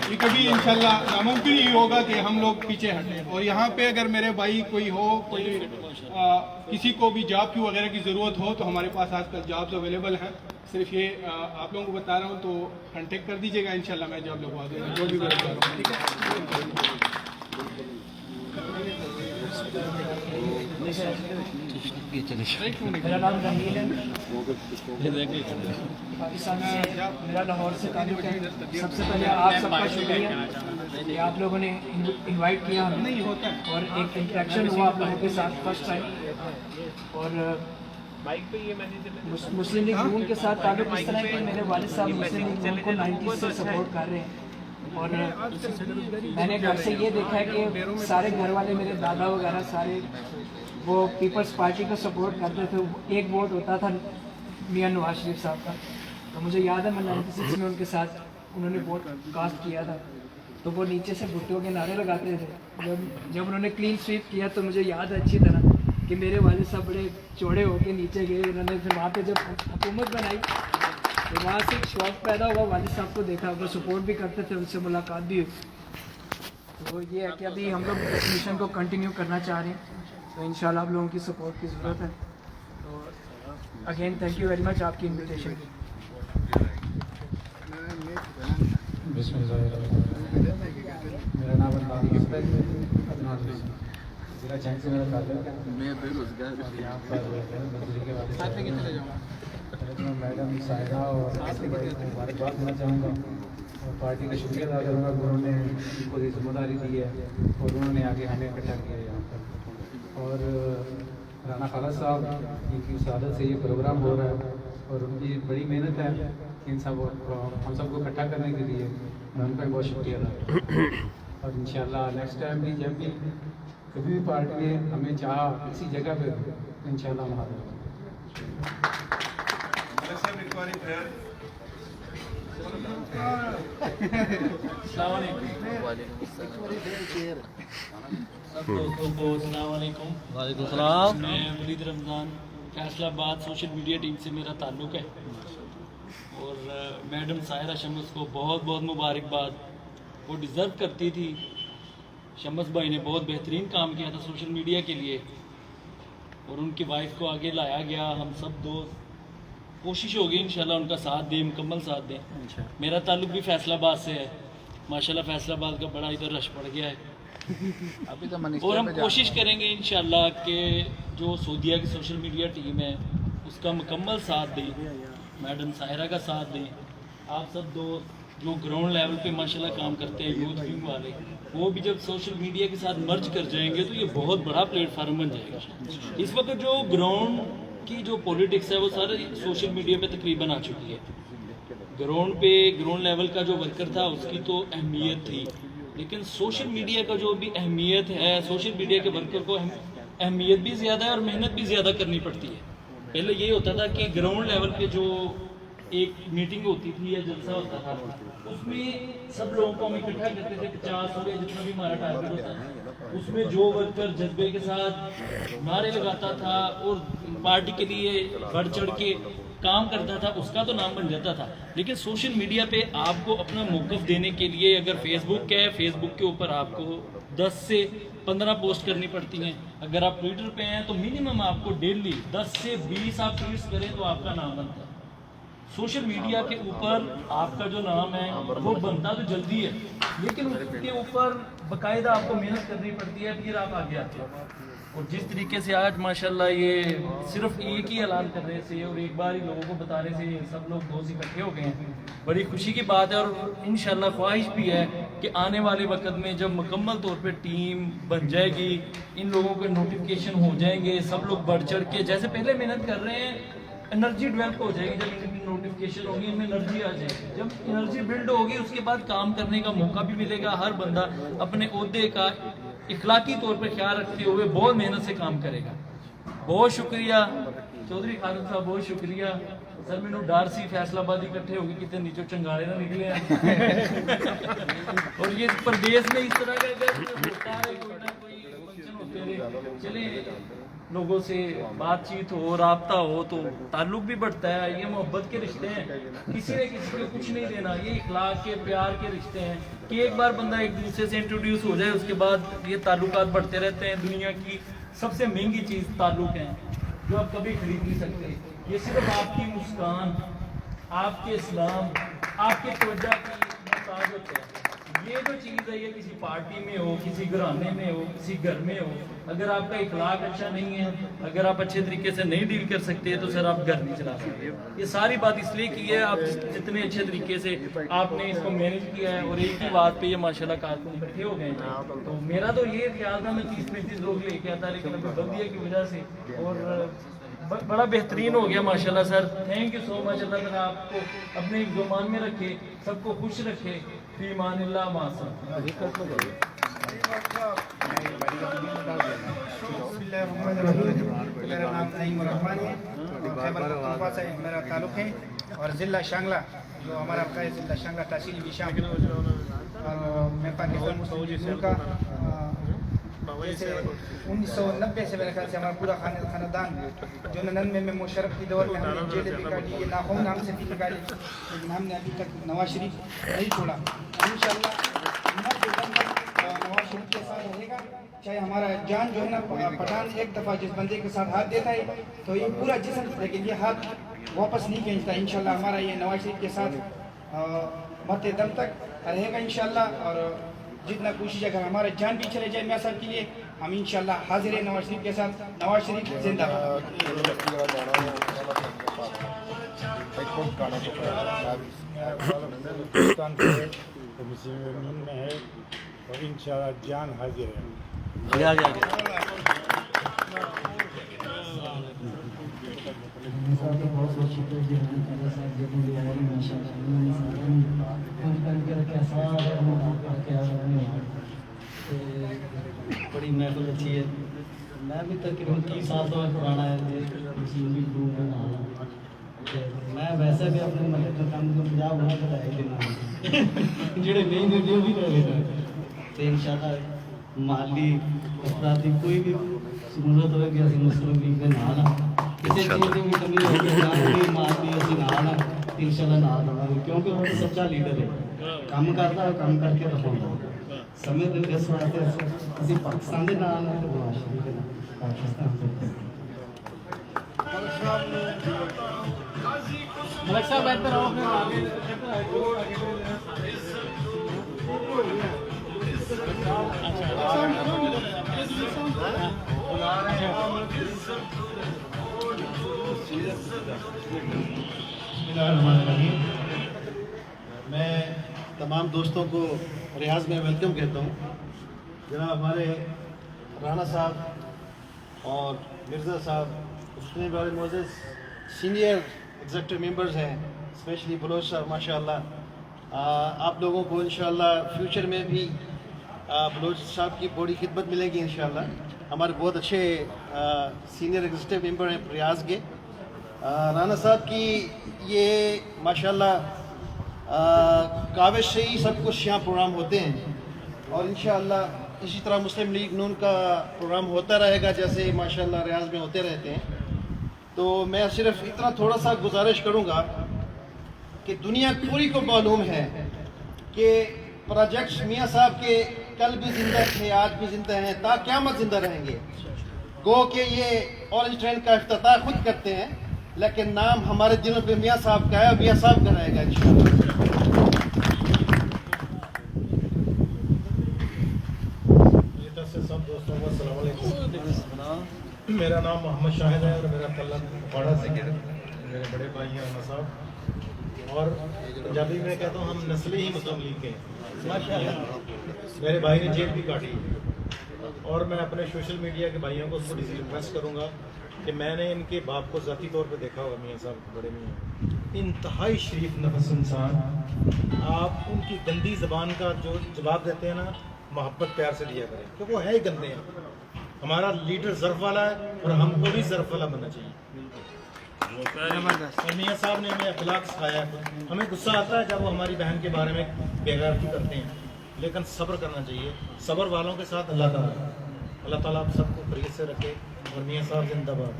یہ کبھی انشاءاللہ ناممکن ہی ہوگا کہ ہم لوگ پیچھے ہٹیں. اور یہاں پہ اگر میرے بھائی کوئی ہو, کوئی کسی کو بھی جاب کی وغیرہ کی ضرورت ہو, تو ہمارے پاس آج کل جابز اویلیبل ہیں. صرف یہ آپ لوگوں کو بتا رہا ہوں, تو کانٹیکٹ کر دیجیے گا, انشاءاللہ میں جاب لگوا دوں گا جو بھی ضرورت ہو. ٹھیک ہے. میرا نام رحیل ہے, پاکستان سے, میرا لاہور سے تعلق ہے. سب سے پہلے آپ سب کا شکریہ کہ آپ لوگوں نے انوائٹ کیا ہمیں, اور ایک انٹریکشن ہوا آپ لوگوں کے ساتھ فرسٹ ٹائم. اور مسلم لیگ نون کے ساتھ تعلق اس طرح ہے کہ میرے والد صاحب مسلم لیگ نون کو 90 سے سپورٹ کر رہے ہیں, اور میں نے گھر سے یہ دیکھا ہے کہ سارے گھر والے میرے دادا وغیرہ سارے وہ پیپلز پارٹی کو سپورٹ کرتے تھے. ایک ووٹ ہوتا تھا میاں نواز شریف صاحب کا, تو مجھے یاد ہے میں 96 میں ان کے ساتھ انہوں نے ووٹ کاسٹ کیا تھا, تو وہ نیچے سے بھٹو کے نعرے لگاتے تھے. جب انہوں نے کلین سویپ کیا تو مجھے یاد ہے اچھی طرح کہ میرے والد صاحب بڑے چوڑے ہو کے نیچے گئے. انہوں نے پھر وہاں پہ جب حکومت بنائی تو وہاں سے ایک شوق پیدا ہوا, والد صاحب کو دیکھا, وہ سپورٹ بھی کرتے تھے, ان سے ملاقات بھی ہوئی. تو یہ ہے کہ ابھی ہم لوگ مشن کو کنٹینیو کرنا چاہ رہے ہیں, تو انشاءاللہ آپ لوگوں کی سپورٹ کی ضرورت ہے. تو again thank you very much آپ کی انویٹیشن کی. میرا نام ضلع جنگ سے میرا تعلق ہے. میں بے روزگار یہاں پر میڈم سائرہ اور مبارکباد دینا چاہوں گا, اور پارٹی کا شکریہ ادا کروں گا کہ انہوں نے ان کو یہ ذمہ داری دی ہے اور انہوں نے آگے ہمیں اکٹھا کیا ہے یہاں پر. اور رانا خالد صاحب کی سعادت سے یہ پروگرام ہو رہا ہے, اور ان کی بڑی محنت ہے ان سب ہم سب کو اکٹھا کرنے کے لیے. میں ان کا بہت شکریہ ادا کروں گا, اور انشاءاللہ نیکسٹ ٹائم بھی جب بھی کبھی بھی پارٹی نے ہمیں چاہا کسی جگہ پہ انشاءاللہ ہم حاضر ہوں. السلام علیکم. سب دوستوں کو السلام علیکم. وعلیکم السلام. میں ولید رمضان, فیصلہ آباد سوشل میڈیا ٹیم سے میرا تعلق ہے, اور میڈم سائرہ شمس کو بہت بہت مبارکباد. وہ ڈیزرو کرتی تھی. شمس بھائی نے بہت بہترین کام کیا تھا سوشل میڈیا کے لیے, اور ان کی وائف کو آگے لایا گیا. ہم سب دوست کوشش ہوگی انشاءاللہ ان کا ساتھ دیں, مکمل ساتھ دیں. میرا تعلق بھی فیصلہ آباد سے ہے. ماشاءاللہ فیصلہ آباد کا بڑا ادھر رش پڑ گیا ہے, اور ہم کوشش کریں گے انشاءاللہ کہ جو سعودیہ کی سوشل میڈیا ٹیم ہے उसका मुकम्मल साथ दें, मैडम साहिरा का साथ दें, आप सब दोस्त जो ग्राउंड लेवल पे माशाल्लाह काम करते हैं यूथ विंग वाले, वो भी जब सोशल मीडिया के साथ मर्ज कर जाएंगे तो ये बहुत बड़ा प्लेटफार्म बन जाएगा। इस वक्त जो ग्राउंड की जो पॉलिटिक्स है वो सारे सोशल मीडिया पे तकरीबन आ चुकी है। ग्राउंड पे ग्राउंड लेवल का जो वर्कर था उसकी तो अहमियत थी, लेकिन सोशल मीडिया का जो भी अहमियत है, सोशल मीडिया के वर्कर को अहमियत भी ज़्यादा है और मेहनत भी ज़्यादा करनी पड़ती है। पहले ये होता था कि ग्राउंड लेवल पे जो एक मीटिंग होती थी या जलसा होता था, उसमें सब लोगों को हम इकट्ठा करते थे, 50 हो या जितना भी हमारा टारगेट होता था, उसमें जो वर्कर जज्बे के साथ नारे लगाता था और पार्टी के लिए बढ़ चढ़ के काम करता था, उसका तो नाम बन जाता था। लेकिन सोशल मीडिया पे आपको अपना मौक़िफ़ देने के लिए अगर फेसबुक है, फेसबुक के ऊपर आपको 10 से 15 पोस्ट करनी पड़ती हैं। अगर आप ट्विटर पे हैं तो मिनिमम आपको डेली 10 से 20 आप ट्वीट्स करें तो आपका नाम बनता है। सोशल मीडिया के ऊपर आपका जो नाम है वो बनता तो जल्दी है, लेकिन उसके ऊपर बाकायदा आपको मेहनत करनी पड़ती है, फिर आप आगे आते हैं। और जिस तरीके से आज माशाल्लाह ये सिर्फ एक ही ऐलान करने से और एक बार ही लोगों को बताने से सब लोग दोस्त इकट्ठे हो गए हैं, बड़ी खुशी की बात है। और इंशाल्लाह ख्वाहिश भी है कि आने वाले वक्त में जब मुकम्मल तौर पे टीम बन जाएगी, इन लोगों के नोटिफिकेशन हो जाएंगे, सब लोग बढ़ चढ़ के जैसे पहले मेहनत कर रहे हैं, एनर्जी डेवलप हो जाएगी। जब इनकी नोटिफिकेशन होगी इनमें एनर्जी आ जाएगी, जब एनर्जी बिल्ड होगी उसके बाद काम करने का मौका भी मिलेगा। हर बंदा अपने ओहदे का इखलाकी तौर पर ख्याल रखते हुए बहुत मेहनत से काम करेगा। बहुत शुक्रिया चौधरी खालिद साहब, बहुत शुक्रिया सर। मैनू डर सी फैसलाबाद इकट्ठे होगी कितने नीचों चंगारे ना निकले और ये प्रदेश में इस तरह का होता है, कोई ना कोई फंक्शन होते रहे, चले लोगों से बातचीत हो, राब्ता हो तो ताल्लुक भी बढ़ता है। ये मोहब्बत के रिश्ते हैं, किसी ने किसी को कुछ नहीं देना, ये इखलाक के प्यार के रिश्ते हैं कि एक बार बंदा एक दूसरे से इंट्रोड्यूस हो जाए उसके बाद ये ताल्लुकात बढ़ते रहते हैं। दुनिया की सबसे महंगी चीज़ ताल्लुक है जो आप कभी खरीद नहीं सकते। ये सिर्फ आपकी मुस्कान, आपके इस्लाम, आपके तवज्जो की मोहताज होते हैं। ये जो चीज़ है ये किसी पार्टी में हो, किसी घराने में हो, किसी घर में हो, अगर आपका इखलाक अच्छा नहीं है, अगर आप अच्छे तरीके से नहीं डील कर सकते तो सर आप घर नहीं चला सकते। ये सारी बात इसलिए की है आप जितने अच्छे तरीके से आपने इसको मैनेज किया है और एक ही बात पे ये माशाल्लाह कारकुन इकट्ठे हो गए हैं। तो मेरा तो ये ख्याल था मैं 30-35 लोग लेके आता, लेकिन अभी बल्दिया की वजह से और बड़ा बेहतरीन हो गया माशाल्लाह sir. Thank you so much. अल्लाह ताला आपको अपने ज़ुबान में रखे, सबको खुश रखे। फी मानिल्लाह मासा। मेरा नाम नईम रहमान है, खैबर पख्तूनख्वा से मेरा ताल्लुक़ है और ज़िला शांगला जो हमारा ज़िला शांगला तहसील विशाम, और मैं पाकिस्तान मुस्लिम लीग का जैसे 1990 से मेरे ख्याल से हमारा पूरा खानदान जो 99 में मुशर्रफ की दौर में हमने जेल भी काटी, ये नाखून नाम से भी निकाली, लेकिन हमने अभी तक नवाज शरीफ नहीं छोड़ा। इंशाल्लाह नवाज शरीफ के साथ रहेगा, चाहे हमारा जान जो है ना पठान एक दफ़ा जिस बंदे के साथ हाथ देता है तो ये पूरा जिस्म, लेकिन ये हाथ वापस नहीं खींचता। इंशाल्लाह हमारा ये नवाज शरीफ के साथ मरते दम तक रहेगा इंशाल्लाह। और जितना कोशिश अगर हमारा जान भी चले जाए मियां साहब के लिए, हम इंशाल्लाह हाजिर है नवाज शरीफ के साथ। नवाज शरीफ जिंदाबाद। मुस्लिम में है और इंशाल्लाह जान हाजिर है। बड़ी महफिल अच्छी है। मैं भी तकरीबन 30 साल तो पुराना है मैं वैसे भी अपने मतलब का काम को 50 बना कर है कि जेड़े नहीं ने जो भी रहेगा तो इंशाल्लाह माली अपराधी कोई भी जरूरत होगी असं मुस्लिम लीग के नाल किसी चीज़ की भी कमी होगी माली असं नाल इंशाल्लाह नाल देवांगे, क्योंकि वो सच्चा लीडर है, काम करता है, काम करके दिखाता समय दे इस वास्ते असं पाकिस्तान के नाल है तो नवाज के नाल पाकिस्तान मलिक साहब बेहतर हो फिर आगे बिस्मिल्लाहिर्रहमानिर्रहीम। मैं तमाम दोस्तों को रियाज में वेलकम कहता हूँ। जनाब हमारे राना साहब और मिर्ज़ा साहब जितने बड़े मोज़ेज़ सीनियर एग्जेक्टिव मेंबर्स हैं, स्पेशली बलोच साहब माशाअल्लाह, आप लोगों को इंशाअल्लाह फ्यूचर में भी बलोच साहब की बड़ी खिदमत मिलेगी इंशाअल्लाह। हमारे बहुत अच्छे सीनियर एग्जीक्यूटिव मेंबर हैं रियाज के। राना साहब की ये माशाल्लाह काविश से ही सब कुछ यहाँ प्रोग्राम होते हैं और इंशाअल्लाह इसी तरह मुस्लिम लीग नून का प्रोग्राम होता रहेगा जैसे माशाल्लाह रियाज में होते रहते हैं। तो मैं सिर्फ इतना थोड़ा सा गुजारिश करूँगा कि दुनिया पूरी को मालूम है कि प्रोजेक्ट्स मियाँ साहब के कल भी जिंदा थे, आज भी जिंदा हैं, ता क़यामत जिंदा रहेंगे। गो कि ये ऑरेंज ट्रेन का इफ्तिताह खुद करते हैं, लेकिन नाम हमारे दिलों पे मियाँ साहब का है, मियाँ साहब का रहेगा इंशाअल्लाह। सब दोस्तों को अस्सलाम वालेकुम। मेरा नाम मोहम्मद शाहिद है और मेरा तल्लक पाड़ा से है। मेरे बड़े भाई हैं राना साहब और पंजाबी में कहता हूँ हम नस्ली ही मुस्लिम लीग के हैं। मेरे भाई ने जेल भी काटी और मैं अपने सोशल मीडिया के भाइयों को थोड़ी सी रिक्वेस्ट करूँगा कि मैंने इनके बाप को ज़ाती तौर पे देखा होगा, मियाँ साहब बड़े मियाँ इंतहाई शरीफ नफस इंसान। आप उनकी गंदी ज़बान का जो जवाब देते हैं ना, मोहब्बत प्यार से दिया करें क्योंकि वो है ही गंदे हैं। हमारा लीडर ज़र्फ वाला है और हमको भी ज़र्फ वाला बनना चाहिए। और मियाँ साहब ने हमें अखलाक सिखाया है। हमें गुस्सा आता है जब वो हमारी बहन के बारे में बेगैरती करते हैं, लेकिन सब्र करना चाहिए। सब्र वालों के साथ अल्लाह ताला आप सबको खरीद से रखे और मियाँ साहब जिंदाबाद।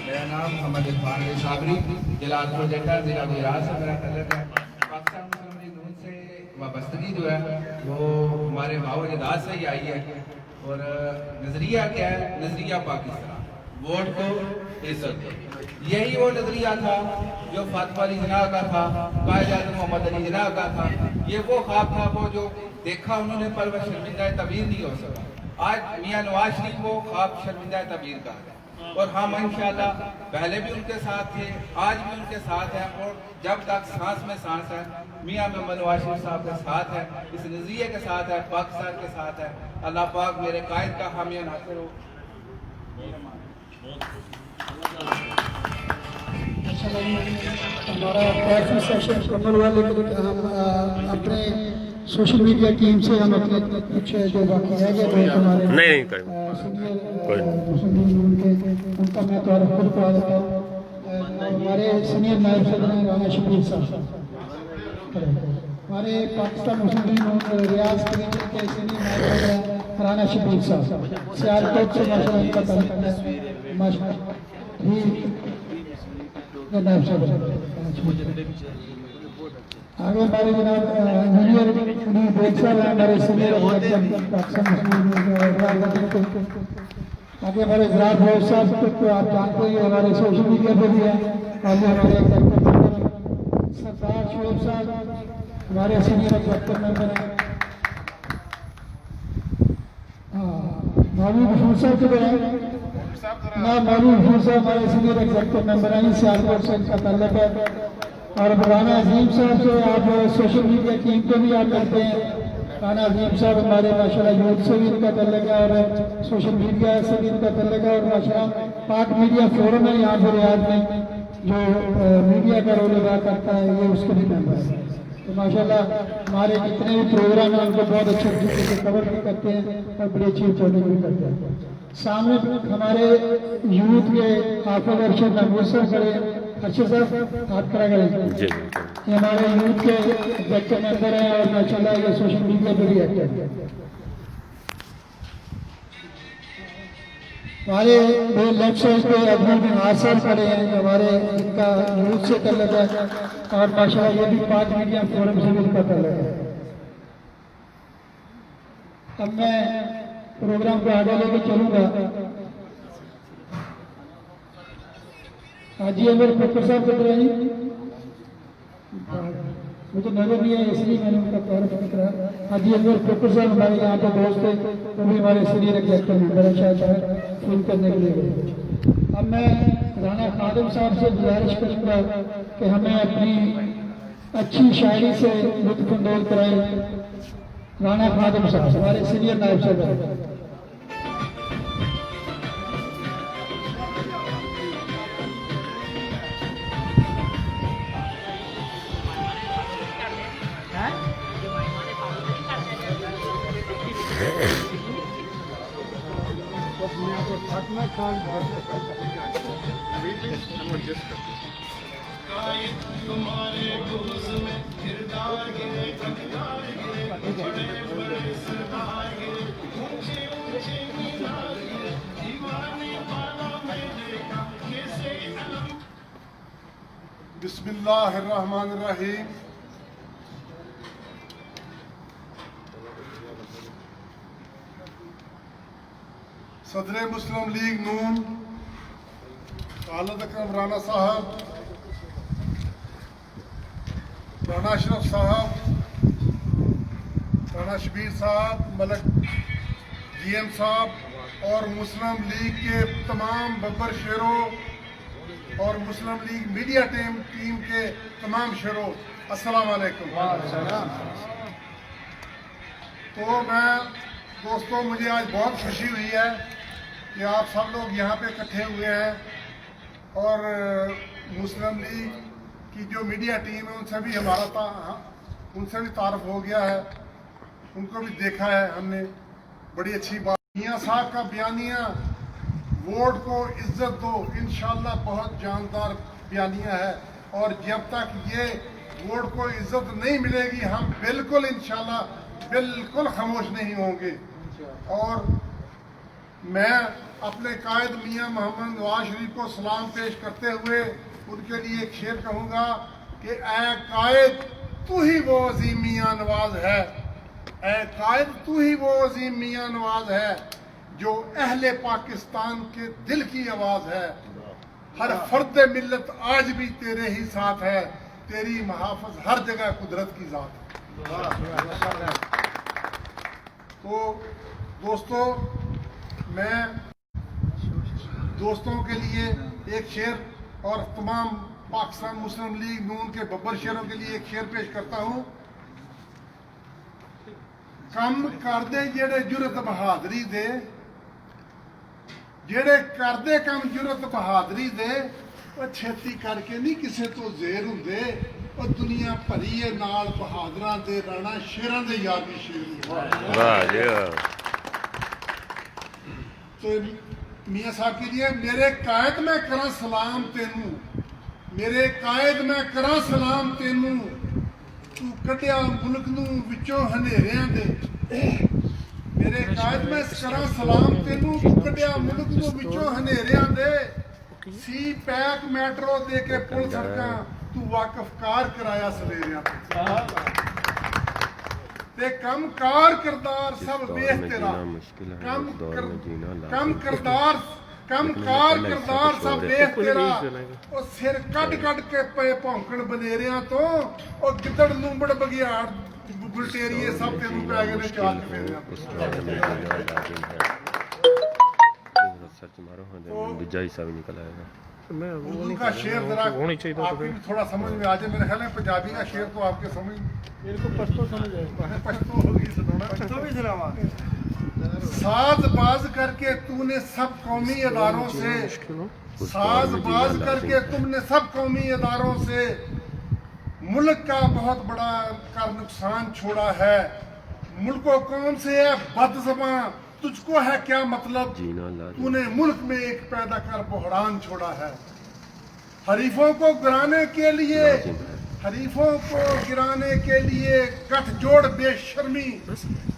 मेरा नाम मोहम्मद इरफान साबरी, जिला प्रोजेक्टर जिला गुजरात से मेरा तल्लुक है। पाकिस्तान मुस्लिम लीग नून से वाबस्तगी जो है वो हमारे बावजदाद से ही आई है और नज़रिया क्या है? नज़रिया पाकिस्तान, वोट को इज्जत दो। यही वो नज़रिया था जो फातिमा अली जिन्ना का था, कायद-ए-आज़म मोहम्मद अली जिन्ना का था। ये वो ख्वाब था वो जो देखा उन्होंने पर वह शर्मिंदा तबीर नहीं हो सका। आज मियाँ नवाज शरीफ वो ख्वाब शर्मिंदा तबीर का है और हम इंशाअल्लाह पहले भी उनके साथ थे, आज भी उनके साथ हैं और जब तक सांस में सांस है मियाँ मोहम्मद नवाज शरीफ साहब के साथ है, इस नज़रिए के साथ है, पाकिस्तान के साथ है। अल्लाह पाक मेरे कायद का हामी नासिर हो। हमारा काफ़ी सेशन मुकम्मल हुआ, लेकिन हम अपने सोशल मीडिया टीम से हम अपने कुछ जो बाकी रह गए दोस्त हमारे सीनियर मुस्लिम लीग के उनका मैं तारुफ खुद करवा देता हूँ। हमारे सीनियर नायब सदर हैं राना शबीर साहब, हमारे पाकिस्तान मुस्लिम लीग रियाज के सीनियर नायब सदर हैं राना शबीर साहब, सियालकोट से माशाअल्लाह इनका ताल्लुक है। नायब सदर आगे हमारे जनाब इंजीनियर बेग साहब हैं, हमारे सीनियर आगे हमारे ज़राअत भाई साहब को आप जानते हैं, हमारे सोशल मीडिया पे भी हैं। आगे हमारे सरदार शोएब साहब हमारे सीनियर एग्जीक्यूटिव मेंबर हैं। मौलवी मशहूर साहब के हैं ना, मौलवी मशहूर साहब हमारे सीनियर एग्जीक्यूटिव मेंबर हैं, सियालकोट से इनका ताल्लुक है। और राना अजीम साहब से आप सोशल मीडिया टीम पे भी आप करते हैं। राना अजीम साहब हमारे माशाल्लाह यूथ से भी इनका ताल्लुक है और सोशल मीडिया से भी इनका ताल्लुक है और माशाल्लाह पाक मीडिया फोरम है यहाँ पर रियाद में जो मीडिया का रोल अदा करता है, ये उसके भी मेंबर है। तो माशाल्लाह हमारे जितने भी प्रोग्राम हैं उनको बहुत अच्छे तरीके से कवर भी करते हैं और बड़ी अच्छी रिपोर्टिंग भी करते हैं। सामने हमारे यूथ के हाफिज अरशद महमूद साहब खड़े हैं। अर्शद साहब हाथ खड़ा करें। ये हमारे यूथ के एग्जीक्यूटिव मेंबर हैं और माशाल्लाह ये सोशल मीडिया पर भी एक्टिव है। हमारे लेफ्ट साइड पे अब्दुल बिहार साहब खड़े हैं, हमारे इनका यूथ से ताल्लुक है और माशाल्लाह ये भी पाक मीडिया फोरम से भी इनका ताल्लुक है। अब मैं प्रोग्राम को आगे लेके चलूँगा। हाजी अमर फकर साहब किधर है जी? मुझे नजर नहीं है इसलिए मैंने उनका तारुफ नहीं करा। हाजी अनवर फकर साहब हमारे यहाँ पे दोस्त थे, वो भी हमारे सीनियर एग्जीक्यूटिव मेंबर हैं, शायद फोन करने के लिए गए। अब मैं राना खादिम साहब से गुजारिश करूँगा कि हमें अपनी अच्छी शायरी से लुत्फ अंदोज कराए। राना खादिम साहब हमारे सीनियर नायब साहब। बिस्मिल्लाहिर्रहमानिर्रहीम। सदर मुस्लिम लीग नून खालिद अकरम राना साहब, राना अशरफ साहब, राना शबीर साहब, मलक GM साहब और मुस्लिम लीग के तमाम बब्बर शेरों और मुस्लिम लीग मीडिया टीम के तमाम शेरों, अस्सलाम वालेकुम। तो मैं दोस्तों, मुझे आज बहुत खुशी हुई है कि आप सब लोग यहाँ पे इकट्ठे हुए हैं और मुस्लिम लीग की जो मीडिया टीम है उनसे भी उनसे भी तारुफ हो गया है, उनको भी देखा है हमने, बड़ी अच्छी बात। मियां साहब का बयानिया वोट को इज्जत दो, इंशाल्लाह बहुत जानदार बयानिया है और जब तक ये वोट को इज्जत नहीं मिलेगी हम बिल्कुल इंशाल्लाह बिल्कुल खामोश नहीं होंगे। और मैं अपने कायद मियां मोहम्मद नवाज शरीफ को सलाम पेश करते हुए उनके लिए एक शेर कहूँगा कि ऐ कायद तू ही वो अजीम मियां नवाज है, ऐ कायद तू ही वो अजीम मियां नवाज है जो अहले पाकिस्तान के दिल की आवाज़ है। हर फर्द मिल्लत आज भी तेरे ही साथ है, तेरी महाफज हर जगह कुदरत की ज़ात है। तो दोस्तों, मैं दोस्तों के लिए एक शेर और तमाम पाकिस्तान मुस्लिम लीग नून के बब्बर शेरों के लिए एक शेर पेश करता हूँ। कम कर दे जेड़े जुरत बहादरी दे, जेड़े कर दे कम जुरत बहादरी दे, वो छेती करके नहीं किसे तो जेर हुंदे, वो दुनिया भरी है नाल बहादरां दे, राणा शेरां दे यार भी शेर। वाह जी। तो मियां साहब के लिए मेरे कायद मैं करा सलाम तेनू, मेरे कायद मैं करा सलाम तेनू, तू कटिया मुल्क नू विचों हनेरियां दे। मेरे कायद मैं करा सलाम तेनू, तू कटिया मुल्क नू विचों हनेरियां दे। सी पैक मैट्रो दे के पुल सड़कां, तू वाकफकार कराया सवेरियां ते कम कार करदार सब वेख तेरा, कम कार करदार सब वेख तेरा, ओ सिर कट कट के पे भौंकण बनेरियां तो, ओ गिद्दड़ लूंबड़ बगियाड़ बुलटेरिए सब तेनू पै गए ने चाल फेरियां। उनका शेर जरा आपको भी थोड़ा समझ में आ जाए। मेरे ख्याल है पंजाबी का शेर तो आपके समझ, मेरे को पश्तो समझ आए, पश्तो होगी सुनाना, पश्तो भी सुनावा। साजबाज करके तूने सब कौमी अदारों से, साजबाज करके तुमने सब कौमी अदारों से मुल्क का बहुत बड़ा कर नुकसान छोड़ा है। मुल्को कौम से है बदज़बां, तुझको है क्या मतलब, तूने मुल्क में एक पैदा कर बहरान छोड़ा है। हरीफों को गिराने के लिए, हरीफों को गिराने के लिए गठजोड़ बेशर्मी,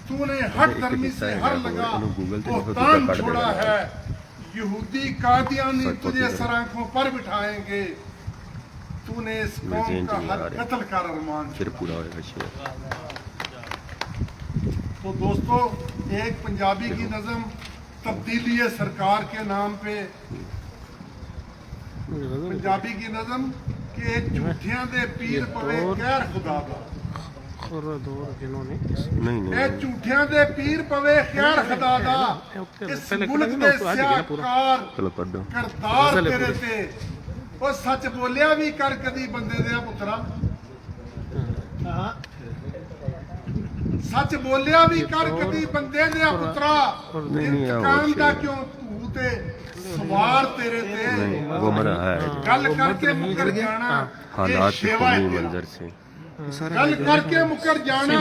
तूने हट धर्मी से हर लगा बहतान छोड़ा है। यहूदी कादियानी तुझे सराखों पर बिठाएंगे, तूने इस कौम का हर कत्ल का अरमान छोड़ा। तो दोस्तों, एक पंजाबी की नज़म तब्दीली है सरकार के नाम पे, पंजाबी की नज़म कि झूठियां दे पीर पवे गैर खुदा दा, ਨਹੀਂ ਇਹ ਝੂਠਿਆਂ ਦੇ ਪੀਰ ਪਵੇ ਖੈਰ ਖੁਦਾ ਦਾ ਇਸ ਮੁਲਕ ਦੇ ਸਿਆਕਾਰ ਚਲੋ ਕੱਢੋ ਕਰਤਾਰ ਤੇਰੇ ਤੇ ਉਹ ਸੱਚ ਬੋਲਿਆ ਵੀ ਕਰ ਕਦੀ ਬੰਦੇ ਦੇ ਪੁੱਤਰਾ ਸੱਚ ਬੋਲਿਆ ਵੀ ਕਰ ਕਦੀ ਬੰਦੇ ਦੇ ਪੁੱਤਰਾ ਇੰਤਕਾਮ ਦਾ ਕਿਉਂ ਤੂੰ ਤੇ ਸਵਾਰ ਤੇਰੇ ਤੇ ਗੱਲ ਕਰਕੇ ਮੁਕਰ ਜਾਣਾ ਹਾਲਾਤ ਕੌਮੀ ਮੰਜ਼ਰ ਸੇ ਗੱਲ ਕਰਕੇ ਮੁਕਰ ਜਾਣਾ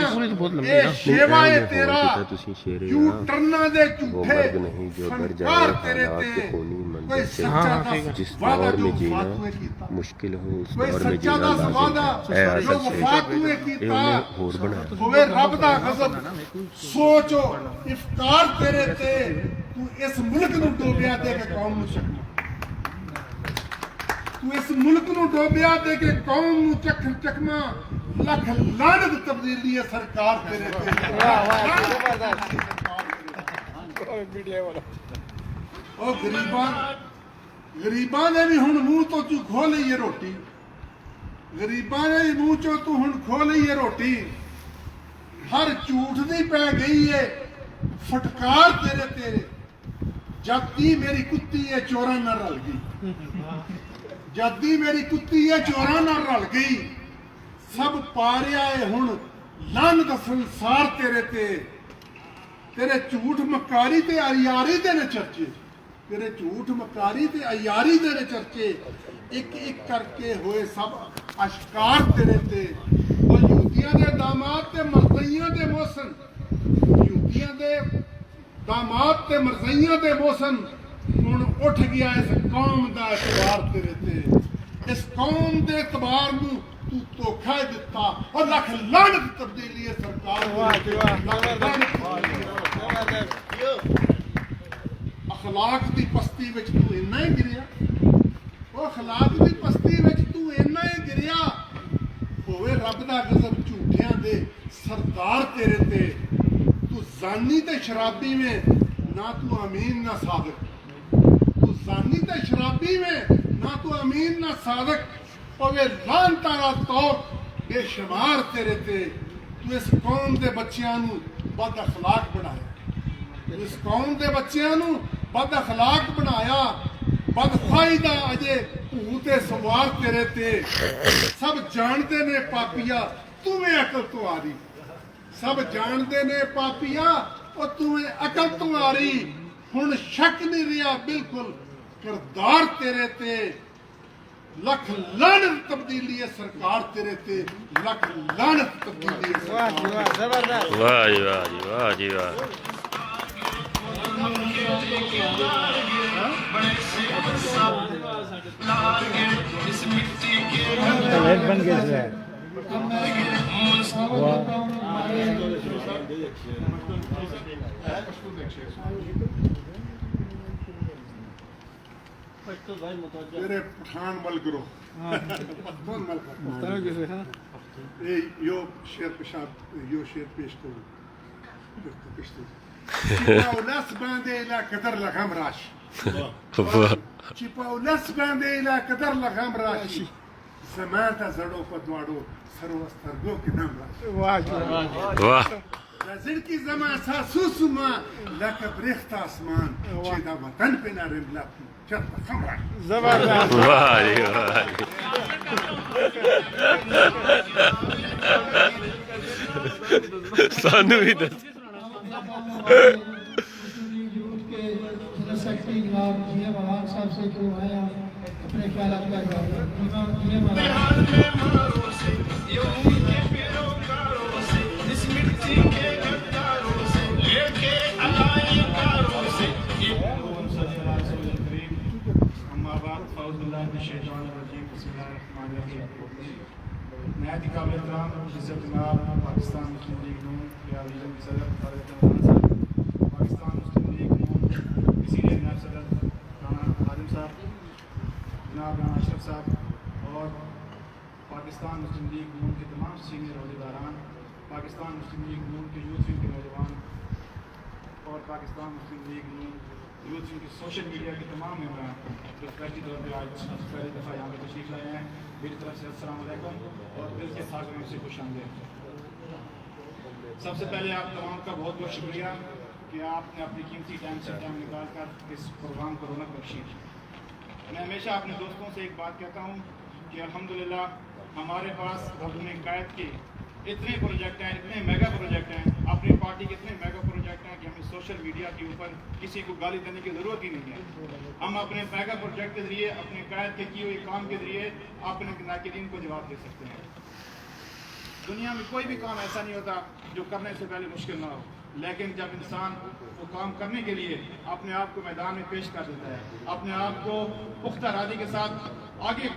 ਇਹ ਸ਼ੇਵਾ ਹੈ ਤੇਰਾ ਯੂ ਟਰਨਾਂ ਦੇ ਝੂਠੇ ਸੰਕਾਰ ਤੇਰੇ ਤੇ ਕੋਈ ਸੱਚਾ ਦਾ जिस दौर में जीना मुश्किल हो उस दौर में जीना लाजिम है असल से ये उन्हें होर बनाया ਹੋਵੇ ਰੱਬ ਦਾ ਗਜ਼ਬ ਸੋਚੋ ਇਫਤਾਰ ਤੇਰੇ ਤੇ ਤੂੰ ਇਸ ਮੁਲਕ ਨੂੰ ਡੋਬਿਆ ਦੇ ਕੇ ਕੌਮ ਨੂੰ ਚੱਕਣਾ ਤੂੰ ਇਸ ਮੁਲਕ ਨੂੰ ਡੋਬਿਆ ਦੇ ਕੇ ਕੌਮ ਨੂੰ ਚੱਕਣਾ ਲੱਖ ਲਾਨਤ ਤਬਦੀਲੀ ਹੈ ਸਰਕਾਰ ਤੇਰੇ ਤੇ ਉਹ ਗਰੀਬਾਂ ਨੇ ਵੀ ਹੁਣ ਮੂੰਹ ਤੋਂ ਤੂੰ ਖੋ ਲਈਏ ਰੋਟੀ ਗਰੀਬਾਂ ਨੇ ਮੂੰਹ ਚੋਂ ਤੂੰ ਹੁਣ ਖੋ ਲਈਏ ਰੋਟੀ ਹਰ ਝੂਠ ਦੀ ਪੈ ਗਈ ਏ ਫਟਕਾਰ ਤੇਰੇ ਤੇ ਜੱਦੀ ਮੇਰੀ ਕੁੱਤੀ ਏ ਚੋਰਾਂ ਨਾਲ ਰਲ ਗਈ ਜੱਦੀ ਮੇਰੀ ਕੁੱਤੀ ਏ ਚੋਰਾਂ ਨਾਲ ਰਲ ਗਈ ਸਭ ਪਾਰਿਆ ਏ ਹੁਣ ਲਾਨਤ ਸੰਸਾਰ ਤੇਰੇ ਤੇ ਤੇਰੇ ਝੂਠ ਮਕਾਰੀ ਤੇ ਅਯਾਰੀ ਦੇ ਨੇ ਚਰਚੇ ਤੇਰੇ ਝੂਠ ਮਕਾਰੀ ਤੇ ਅਯਾਰੀ ਦੇ ਨੇ ਚਰਚੇ ਇੱਕ ਇੱਕ ਕਰਕੇ ਹੋਏ ਸਭ ਅਸ਼ਕਾਰ ਤੇਰੇ ਤੇ ਉਹ ਯਹੂਦੀਆਂ ਦੇ ਦਾਮਾਦ ਤੇ ਮਰਜ਼ਈਆਂ ਦੇ ਮੋਹਸਨ ਯਹੂਦੀਆਂ ਦੇ ਦਾਮਾਦ ਤੇ ਮਰਜ਼ਈਆਂ ਦੇ ਮੋਹਸਨ ਹੁਣ ਉੱਠ ਗਿਆ ਇਸ ਕੌਮ ਦਾ ਇਤਬਾਰ ਤੇਰੇ ਤੇ ਇਸ ਕੌਮ ਦੇ ਇਤਬਾਰ ਨੂੰ ਤੂੰ ਧੋਖਾ ਦਿੱਤਾ ਔਰ ਲੱਖ ਲਾਨਤ ਤਬਦੀਲੀ ਹੈ ਸਰਕਾਰ ਅਖਲਾਕ ਦੀ ਪਸਤੀ ਵਿੱਚ ਤੂੰ ਇੰਨਾ ਹੀ ਗਿਰਿਆ ਉਹ ਅਖਲਾਕ ਦੀ ਪਸਤੀ ਵਿੱਚ ਤੂੰ ਇੰਨਾ ਹੀ ਗਿਰਿਆ ਹੋਵੇ ਰੱਬ ਦਾ ਗਜ਼ਬ ਝੂਠਿਆਂ ਦੇ ਸਰਦਾਰ ਤੇਰੇ ਤੇ ਤੂੰ ਜ਼ਾਨੀ ਤੇ ਸ਼ਰਾਬੀ में ना तू अमीन ना सादिक तू ਜ਼ਾਨੀ ਤੇ ਸ਼ਰਾਬੀ में ना तू अमीन ना सादिक पवे लान तारा तौर बेशुमार तेरे ते तू इस कौम के बच्चों बद अखलाक बनाया इस कौम के बच्चों बद अखलाक बनाया बदखाई का अजे भूते सवार तेरे ते सब जानते ने पापिया तुम्हें अकल तो आ रही सब जानते ने पापिया और तुम्हें अकल तो आ रही हुण शक नहीं रहा बिल्कुल किरदार तेरे ते लख लानत तब्दीली है सरकार तेरे ते लख लानत तब्दीली है सरकार वाह जी वाह जी वाह जी वाह बन गया तेरे पठान मल करो यो शेर पेशाब यो शेर पेश करो चिपाउलस बांधे इला कदर लखम राश चिपाउलस बांधे इला कदर लखम राश समाता जड़ो पदवाड़ो सर्वस्तरगो के नाम राश वाह वाह रज़िल की जमा सा सुसुमा लक ब्रेख्त आसमान चेदा वतन पे ना रिमला चरता खमरा जबरदस्त वाह जी वाह सानू भी दस सेक्रेटरी जनाब जिया बहार साहब से जो आया अपने ख्याल पाकिस्तान मुस्लिम लीग नून या सदर पाकिस्तान मुस्लिम लीग नून सीनियर नायब सदर राना आदिम साहब जनाब राना अशरफ साहब और पाकिस्तान मुस्लिम लीग नून के तमाम सीनियर अहदेदारान पाकिस्तान मुस्लिम लीग नून के यूथ विंग के नौजवान और पाकिस्तान मुस्लिम लीग नून यूथ विंग के सोशल मीडिया के तमाम मेम्बरान जो फैसली तौर पर आज पहली दफ़ा यहाँ पर तशरीफ लाए हैं मेरी तरफ से अस्सलाम वालेकुम और दिल के साथ में उनसे खुश आमदीद सबसे पहले आप तमाम का बहुत बहुत शुक्रिया कि आपने अपनी कीमती टाइम से टाइम निकाल कर इस प्रोग्राम को रौनक बख्शी। मैं हमेशा अपने दोस्तों से एक बात कहता हूँ कि अल्हम्दुलिल्लाह हमारे पास अपने कायद के इतने प्रोजेक्ट हैं, इतने मेगा प्रोजेक्ट हैं, अपनी पार्टी के इतने मेगा प्रोजेक्ट हैं कि हमें सोशल मीडिया के ऊपर किसी को गाली देने की ज़रूरत ही नहीं है। हम अपने मेगा प्रोजेक्ट के ज़रिए, अपने कायद के किए हुए काम के ज़रिए अपने नाकिदीन को जवाब दे सकते हैं। दुनिया में कोई भी काम ऐसा नहीं होता जो करने से पहले मुश्किल ना हो, लेकिन जब इंसान वो काम करने के लिए अपने आप को मैदान में पेश कर देता है, अपने आप को पुख्ता इरादे के साथ आगे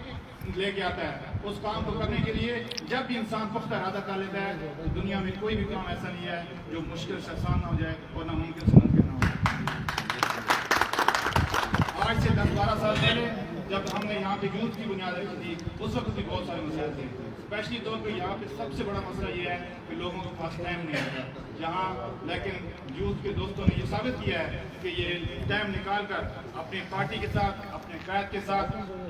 लेके आता है, उस काम को करने के लिए जब भी इंसान पुख्ता इरादा कर लेता है तो दुनिया में कोई भी काम ऐसा नहीं है जो मुश्किल से आसान ना हो जाए और नामुमकिन से मुमकिन ना हो जाए। आज से 10-12 साल पहले जब हमने यहाँ पे यूथ की बुनियाद रखी थी, उस वक्त भी बहुत सारे मसाइल थे। स्पेशली तौर पे यहाँ पे सबसे बड़ा मसला ये है कि लोगों के पास टाइम नहीं है जहाँ, लेकिन यूथ के दोस्तों ने ये साबित किया है कि ये टाइम निकाल कर अपनी पार्टी के साथ, अपने कायद के साथ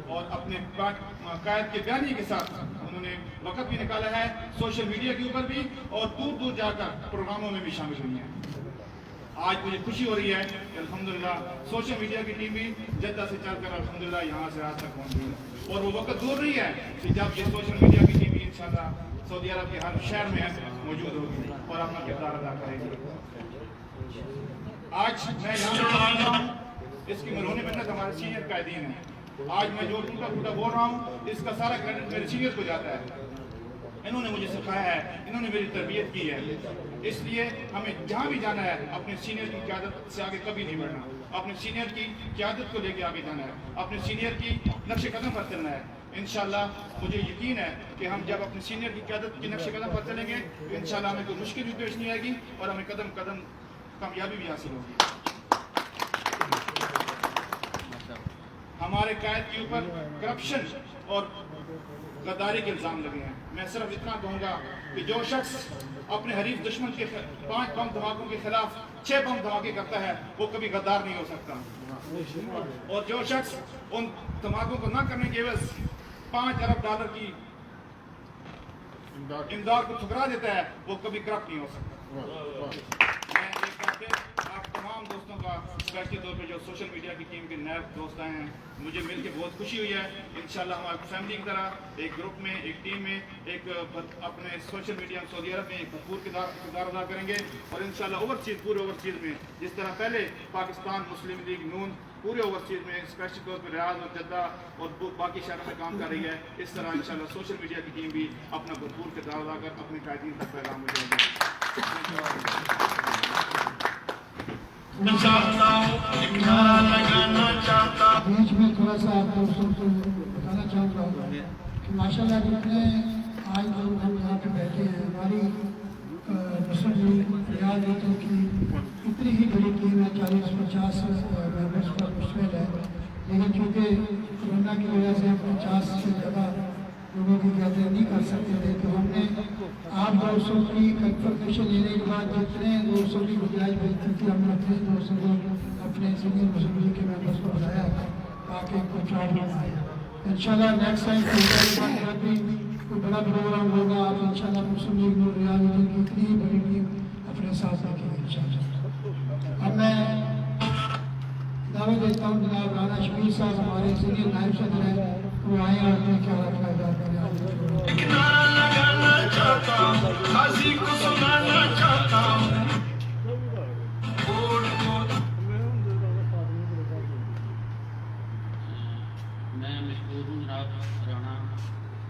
और अपने कायद के बयानी के साथ उन्होंने वक्त भी निकाला है, सोशल मीडिया के ऊपर भी और दूर दूर जाकर प्रोग्रामों में भी शामिल हुई हैं। आज मुझे खुशी हो रही है कि अल्हम्दुलिल्लाह सोशल मीडिया की टीम भी जद्दा से चलकर अल्हम्दुलिल्लाह यहाँ से आज तक पहुँच गई है और वो वक्त दूर नहीं है कि जब ये सोशल मीडिया की टीम भी इंशाल्लाह सऊदी अरब के हर शहर में मौजूद होगी और अपना किरदार अदा करेगी। आज मैं यहाँ हूँ, इसकी मरहूनी मिन्नत हमारे सीनियर कायदीन है। आज मैं जो टूटा फूटा बोल रहा हूँ इसका सारा क्रेडिट मेरे सीनियर को जाता है। इन्होंने मुझे सिखाया है, इन्होंने मेरी तरबियत की है, इसलिए हमें जहाँ भी जाना है अपने सीनियर की क़यादत से आगे कभी नहीं बढ़ना, अपने सीनियर की क़यादत को लेके आगे जाना है, अपने सीनियर की नक्श कदम पर चलना है। इंशाल्लाह मुझे यकीन है कि हम जब अपने सीनियर की क़यादत की नक्श कदम पर चलेंगे तो इंशाल्लाह हमें कोई मुश्किल भी पेश नहीं आएगी और हमें कदम कदम कामयाबी भी हासिल होगी। हमारे कायद के ऊपर करप्शन और गद्दारी के इल्ज़ाम लगे हैं। मैं सिर्फ इतना कहूँगा कि जो शख्स अपने हरीफ दुश्मन के 5 बम धमाकों के खिलाफ 6 बम धमाके करता है वो कभी गद्दार नहीं हो सकता, और जो शख्स उन धमाकों को न करने के एवज $5 अरब की इमदाद को ठुकरा देता है वो कभी करप्ट नहीं हो सकता। मैं एक बार फिर आप तमाम दोस्तों का स्पेशली तौर पे जो सोशल मीडिया की टीम के नए दोस्त आए हैं, मुझे मिलकर बहुत खुशी हुई है। इंशाल्लाह हम एक फैमिली की तरह एक ग्रुप में, एक टीम में, एक अपने सोशल मीडिया सऊदी अरब में एक भरपूर किरदार अदा करेंगे और इंशाल्लाह ओवरसीज़, पूरे ओवरसीज़ में जिस तरह पहले पाकिस्तान मुस्लिम लीग नून पूरे ओवरसीज़ में स्पेशली तौर पर रियाद और जद्दा और बाकी शहरों में काम कर रही है, इस तरह इंशाल्लाह सोशल मीडिया की टीम भी अपना भरपूर किरदार अदा कर अपने कायदीन तक पैगाम हो जाएगी। बीच में थोड़ा सा आप दोस्तों को बताना चाहूँगा कि माशाल्लाह जितने आज लोग हम यहाँ पे बैठे हैं, हमारी मुस्लिम लीग रियाद की इतनी ही बड़ी टीम है, 40-50 मेंबर्स पर मुश्किल है, लेकिन चूँकि कोरोना की वजह से हम 50 से ज़्यादा लोगों की गैदरिंग नहीं कर सकते थे, तो हमने आप दोस्तों की कंफर्मेशन लेने के बाद जितने दोस्तों की गुंजाइश बचती थी हमने अपने दोस्तों को, अपने सीनियर मुस्लिम लीग के मेंबर्स को बुलाया ताकि कोई प्रॉब्लम आए। इंशाल्लाह नेक्स्ट टाइम कोई बड़ा प्रोग्राम होगा, आप इंशाल्लाह मुस्लिम लीग नून रियाद की इतनी बड़ी टीम अपने साथ रखेंगे इंशाल्लाह। अब मैं दावत देता हूँ जनाब राना शबीर साहब हमारे सीनियर नायब सदर हैं, वो आए और अपने ख्याल अदा करें। मैं मशहूर हूँ जनाब राना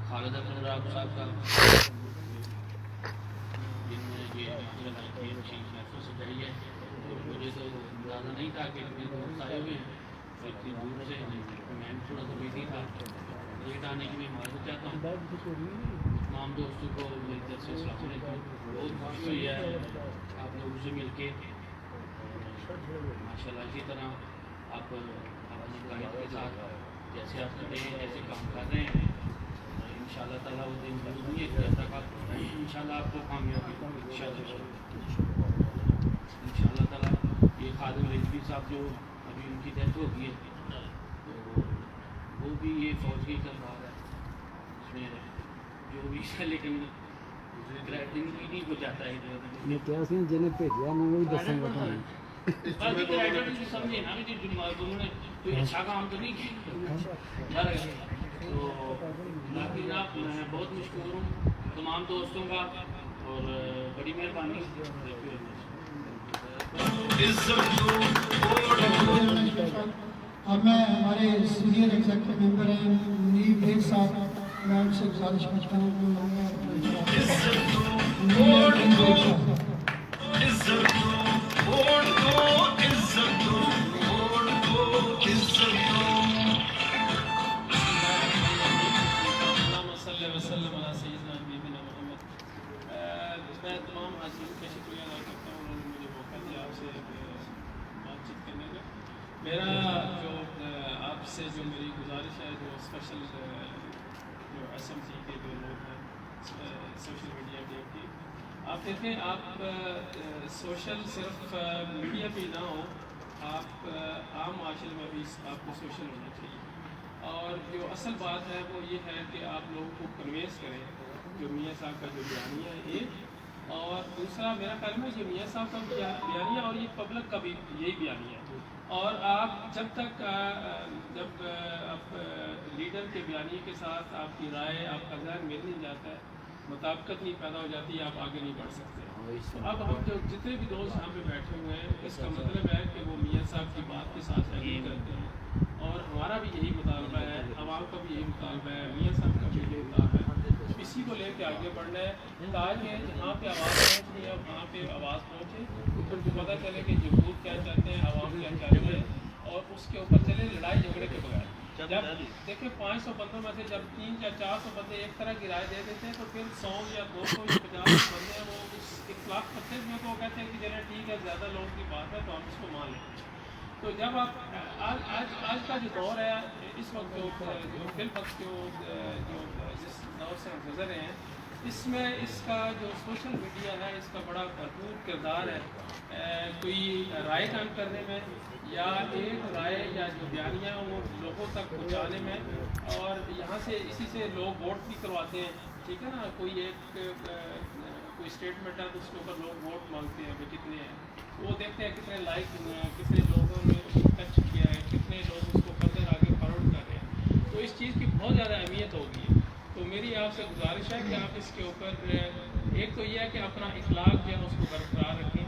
खालिद अब्दुल साहब का, जिनमें ये अच्छी महसूस करी है। मुझे तो अंदाज़ा नहीं था कि इतने दोस्त आए हुए हैं इतनी दूर से, मैं थोड़ा सा बिजी था, लेट आने की मैं माजूद चाहता हूँ। तमाम दोस्तों को मेरी तरफ से अस्सलाम वालेकुम। बहुत खुशी हुई है आप लोगों से मिल के, माशाल्लाह इसी तरह आप अपनी कायद के साथ जैसे आप करते हैं ऐसे काम कर रहे हैं, इंशाल्लाह ताला वो दिन जरूर नहीं है जब तक आप इंशाल्लाह आपको कामयाबी इंशाल्लाह ताला। ये खादिम रिजवी साहब जो अभी उनकी डेथ हो गई है, तो वो भी ये फौज की करदार है, उसमें जो भी है, लेकिन ग्रेटिंग हो जाता है इधर ये क्या उसने जिन्हें भेजा मैं वही दसेंगे बताऊँ बाकी ग्रेटर भी समझे ना कि उन्होंने कोई अच्छा काम तो नहीं किया तो बाकी आप मैं बहुत मशहूर हूँ तमाम दोस्तों का और बड़ी मेहरबानी। अब मैं हमारे सीनियर एग्जीक्यूटिव मेंबर हैं मुनीर बेग साहब, मैं उनसे गुजारिश करता हूँ मैं तमाम हाजिरीन का शुक्रिया अदा करता हूँ उन्होंने मुझे मौका दिया आपसे बातचीत करने का। मेरा जो आपसे जो मेरी गुजारिश है जो स्पेशल जो SMC के जो लोग हैं सोशल मीडिया टीम की, आप देखें आप सोशल सिर्फ मीडिया पे ना हो, आप आम माशरे में भी आपको सोशल होना चाहिए। और जो असल बात है वो ये है कि आप लोगों को कन्वेंस करें जो मियाँ साहब का जो बयानिया है एक, और दूसरा मेरा ख्याल में जो मियाँ साहब का बयानिया और ये पब्लिक का भी यही बयानिया है। और आप जब तक जब आप लीडर के बयानिए के साथ आपकी राय आपका ज़हन मिल नहीं जाता है, मुताबिकत नहीं पैदा हो जाती, आप आगे नहीं बढ़ सकते। तो अब हम जो जितने भी दोस्त यहाँ पे बैठे हुए हैं इसका मतलब है कि वो मियाँ साहब की बात के साथ एग्री करते हैं, और हमारा भी यही मुतालबा है, आवाम का भी यही मुतालबा है, मियाँ साहब का भी यही मुतालबा है, इसी को लेकर आगे बढ़ना है ताकि जहाँ पे आवाज़ पहुँचनी है वहाँ पे आवाज़ पहुँचे, उनको पता चले कि जमहूर क्या चाहते हैं, आवाम क्या चाहते हैं, और उसके ऊपर चले लड़ाई झगड़े के बगैर। जब देखिए 500 बंदों में से जब 300 या 400 बंदे एक तरह की राय दे देते हैं तो फिर 100 या 200 या 50 बंदे हैं वो उस इख्तिलाफ करते हैं तो कहते हैं कि चलिए ठीक है ज़्यादा लोगों की बात है तो हम इसको मान लें। तो जब आप आज का जो दौर है इस वक्त जो फिल वक्त जो जिस दौर से हम गुजर रहे हैं इसमें इसका जो सोशल मीडिया है इसका बड़ा भरपूर किरदार है कोई राय कायम करने में या एक राय या जो बयानियाँ वो लोगों तक पहुँचाने में, और यहाँ से इसी से लोग वोट भी करवाते हैं, ठीक है ना। कोई एक कोई स्टेटमेंट है तो उसके ऊपर लोग वोट मांगते हैं कि कितने हैं, वो देखते हैं कितने लाइक हुए हैं, कितने लोगों ने उसको टच किया है, कितने लोग उसको फर्दर आगे फॉरवर्ड कर रहे हैं। तो इस चीज़ की बहुत ज़्यादा अहमियत होगी। तो मेरी आपसे गुजारिश है कि आप इसके ऊपर एक तो ये है कि अपना इखलाक जो है उसको बरकरार रखें।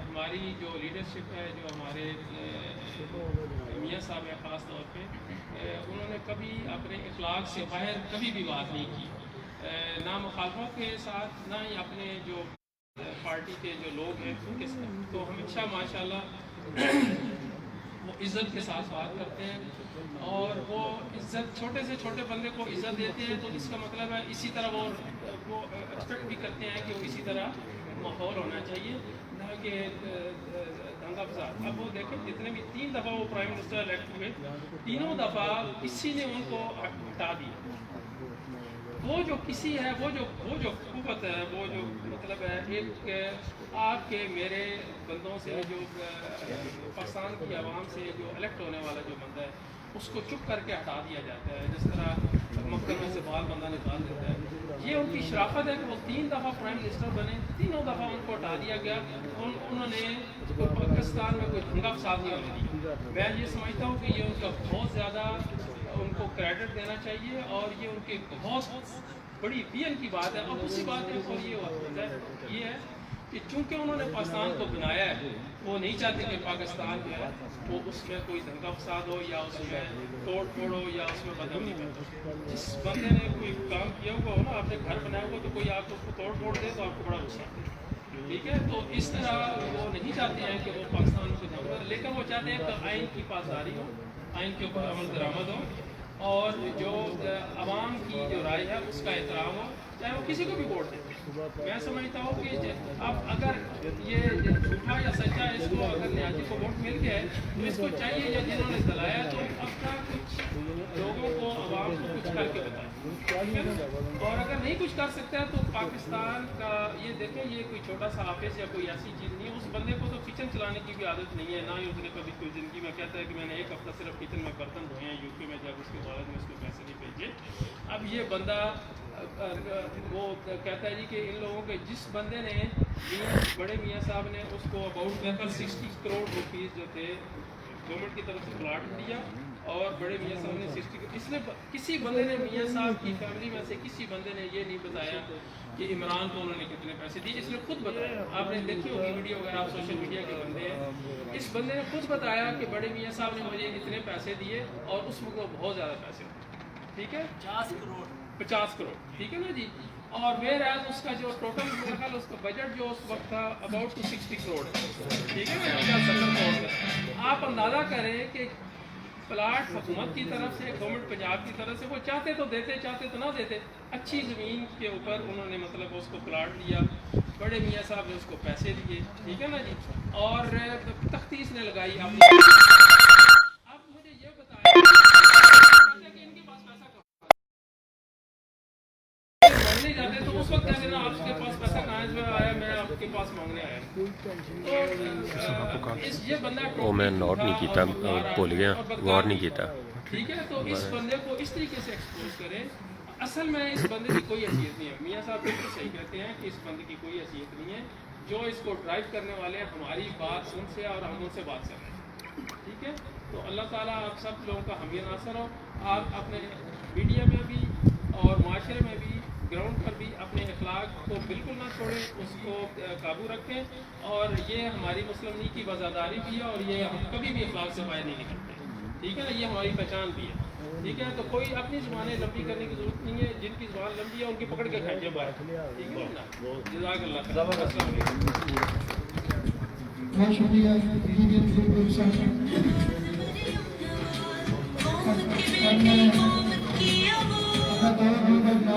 हमारी जो लीडरशिप है जो हमारे मियाँ साहब है ख़ास तौर पे उन्होंने कभी अपने इखलाक से बाहर कभी भी बात नहीं की, ना मुखालफों के साथ ना ही अपने जो पार्टी के जो लोग हैं उनके साथ। तो हमेशा माशाल्लाह वो इज़्ज़त के साथ बात करते हैं और वो इज़्ज़त छोटे से छोटे बंदे को इज़्ज़त देते हैं। तो इसका मतलब है इसी तरह वो एक्सपेक्ट भी करते हैं कि वो इसी तरह माहौल होना चाहिए, ना कि दंगा फसाद। अब वो देखें जितने भी 3 दफ़ा वो प्राइम मिनिस्टर इलेक्ट हुए, तीनों दफ़ा किसी ने उनको हटा दिया। वो जो किसी है वो जो कुव्वत है वो जो मतलब है एक आपके मेरे बंदों से जो पाकिस्तान की आवाम से जो इलेक्ट होने वाला जो बंदा है उसको चुप करके हटा दिया जाता है, जिस तरह मक्खन में से बाल बंदा निकाल देता है। ये उनकी शराफत है कि वो 3 दफ़ा प्राइम मिनिस्टर बने, तीनों दफ़ा उनको हटा दिया गया। उन्होंने पाकिस्तान में कोई दंगा फसाद नहीं होने दिया। मैं ये समझता हूँ कि ये उनका बहुत ज़्यादा उनको क्रेडिट देना चाहिए और ये उनकी बहुत बड़ी विजन की बात है। और दूसरी बात है और ये है कि चूँकि उन्होंने पाकिस्तान को बनाया है वो नहीं चाहते कि पाकिस्तान जो है वो उसमें कोई दंगा फसाद हो या उसमें तोड़ फोड़ हो या उसमें बदअमनी हो। जिस बंदे ने कोई काम किया हुआ हो ना, आपने घर बनाया हुआ तो कोई आपको उसको तोड़ फोड़ दे तो आपको बड़ा गुस्सा आता है, ठीक है। तो इस तरह वो नहीं चाहते हैं कि वो पाकिस्तान को दंगा, लेकिन वो चाहते हैं कि आइन की पासदारी हो, आइन के ऊपर अमल दरामद हो और जो आवाम की जो राय है उसका एहतराम हो, चाहे वो किसी को भी वोट देते। मैं समझता हूँ कि अब अगर ये झूठा या सच्चा इसको अगर न्याजी को वोट मिल गया है तो इसको चाहिए या जिन्होंने दलाया तो अपना कुछ लोगों को आवाम को कुछ करके बताए, और अगर नहीं कुछ कर सकता है तो पाकिस्तान का ये देखें ये कोई छोटा सा ऑफिस या कोई ऐसी चीज़ नहीं है। उस बंदे को तो किचन चलाने की भी आदत नहीं है, ना ही उसने कभी कोई ज़िंदगी में कहता है कि मैंने 1 हफ्ता सिर्फ किचन में बर्तन धोए हैं यूके में जब उसके बाद में उसको पैसे नहीं भेजे। अब ये बंदा وہ کہتا ہے جی کہ ان لوگوں کے جس بندے نے بڑے میاں صاحب نے اس کو اباؤٹ 60 کروڑ روپیز جو تھے گورنمنٹ کی طرف سے پلاٹ دیا اور بڑے میاں صاحب نے 60 اس نے کسی بندے نے میاں صاحب کی فیملی میں سے کسی بندے نے یہ نہیں بتایا کہ عمران کو انہوں نے کتنے پیسے دیے. اس نے خود بتایا, آپ نے دیکھی ہوگی ویڈیو اگر آپ سوشل میڈیا کے بندے ہیں, اس بندے نے خود بتایا کہ بڑے میاں صاحب نے مجھے اتنے پیسے دیے اور اس وقت بہت زیادہ پیسے ہوتے, ٹھیک ہے 50 کروڑ, ٹھیک ہے نا جی. اور ویئر ایز اس کا جو ٹوٹل میرا خیال اس کا بجٹ جو اس وقت تھا اباؤٹ 60 کروڑ, ٹھیک ہے نا, 70 کروڑ. آپ اندازہ کریں کہ پلاٹ حکومت کی طرف سے, گورنمنٹ پنجاب کی طرف سے, وہ چاہتے تو دیتے, چاہتے تو نہ دیتے. اچھی زمین کے اوپر انہوں نے مطلب اس کو پلاٹ دیا, بڑے میاں صاحب نے اس کو پیسے دیے, ٹھیک ہے نا جی, اور تختیس نے لگائی. آپ مجھے یہ بتائیں کہ ان کے پاس پیسہ مانگنے جاتے تو اس وقت کہتے ہیں آپ کے پاس پیسہ کہاں سے آیا, میں آپ کے پاس مانگنے آیا. یہ بندہ وہ میں نوٹ نہیں کیتا, بھول گیا, غور نہیں کیتا, ٹھیک ہے. تو اس بندے کو اس طریقے سے ایکسپوز کریں. اصل میں اس بندے کی کوئی حیثیت نہیں ہے. میاں صاحب بالکل صحیح کہتے ہیں کہ اس بندے کی کوئی حیثیت نہیں ہے. جو اس کو ڈرائیو کرنے والے ہیں ہماری بات ان سے اور ہم ان سے بات کر رہے ہیں, ٹھیک ہے. تو اللہ تعالیٰ آپ سب لوگوں کا حامی ناصر ہو. آپ اپنے میڈیا میں بھی اور معاشرے میں بھی, گراؤنڈ پر بھی اپنے اخلاق کو بالکل نہ چھوڑیں, اس کو قابو رکھیں. اور یہ ہماری مسلم لیگ کی وفاداری بھی ہے اور یہ ہم کبھی بھی اخلاق سے باہر نہیں نکلتے, ٹھیک ہے نا. یہ ہماری پہچان بھی ہے, ٹھیک ہے. تو کوئی اپنی زبانیں لمبی کرنے کی ضرورت نہیں ہے. جن کی زبان لمبی ہے ان کی پکڑ کے کھینچے باہر, ٹھیک ہے نا. جزاک اللہ خیر. السلام علیکم. بہت شکریہ.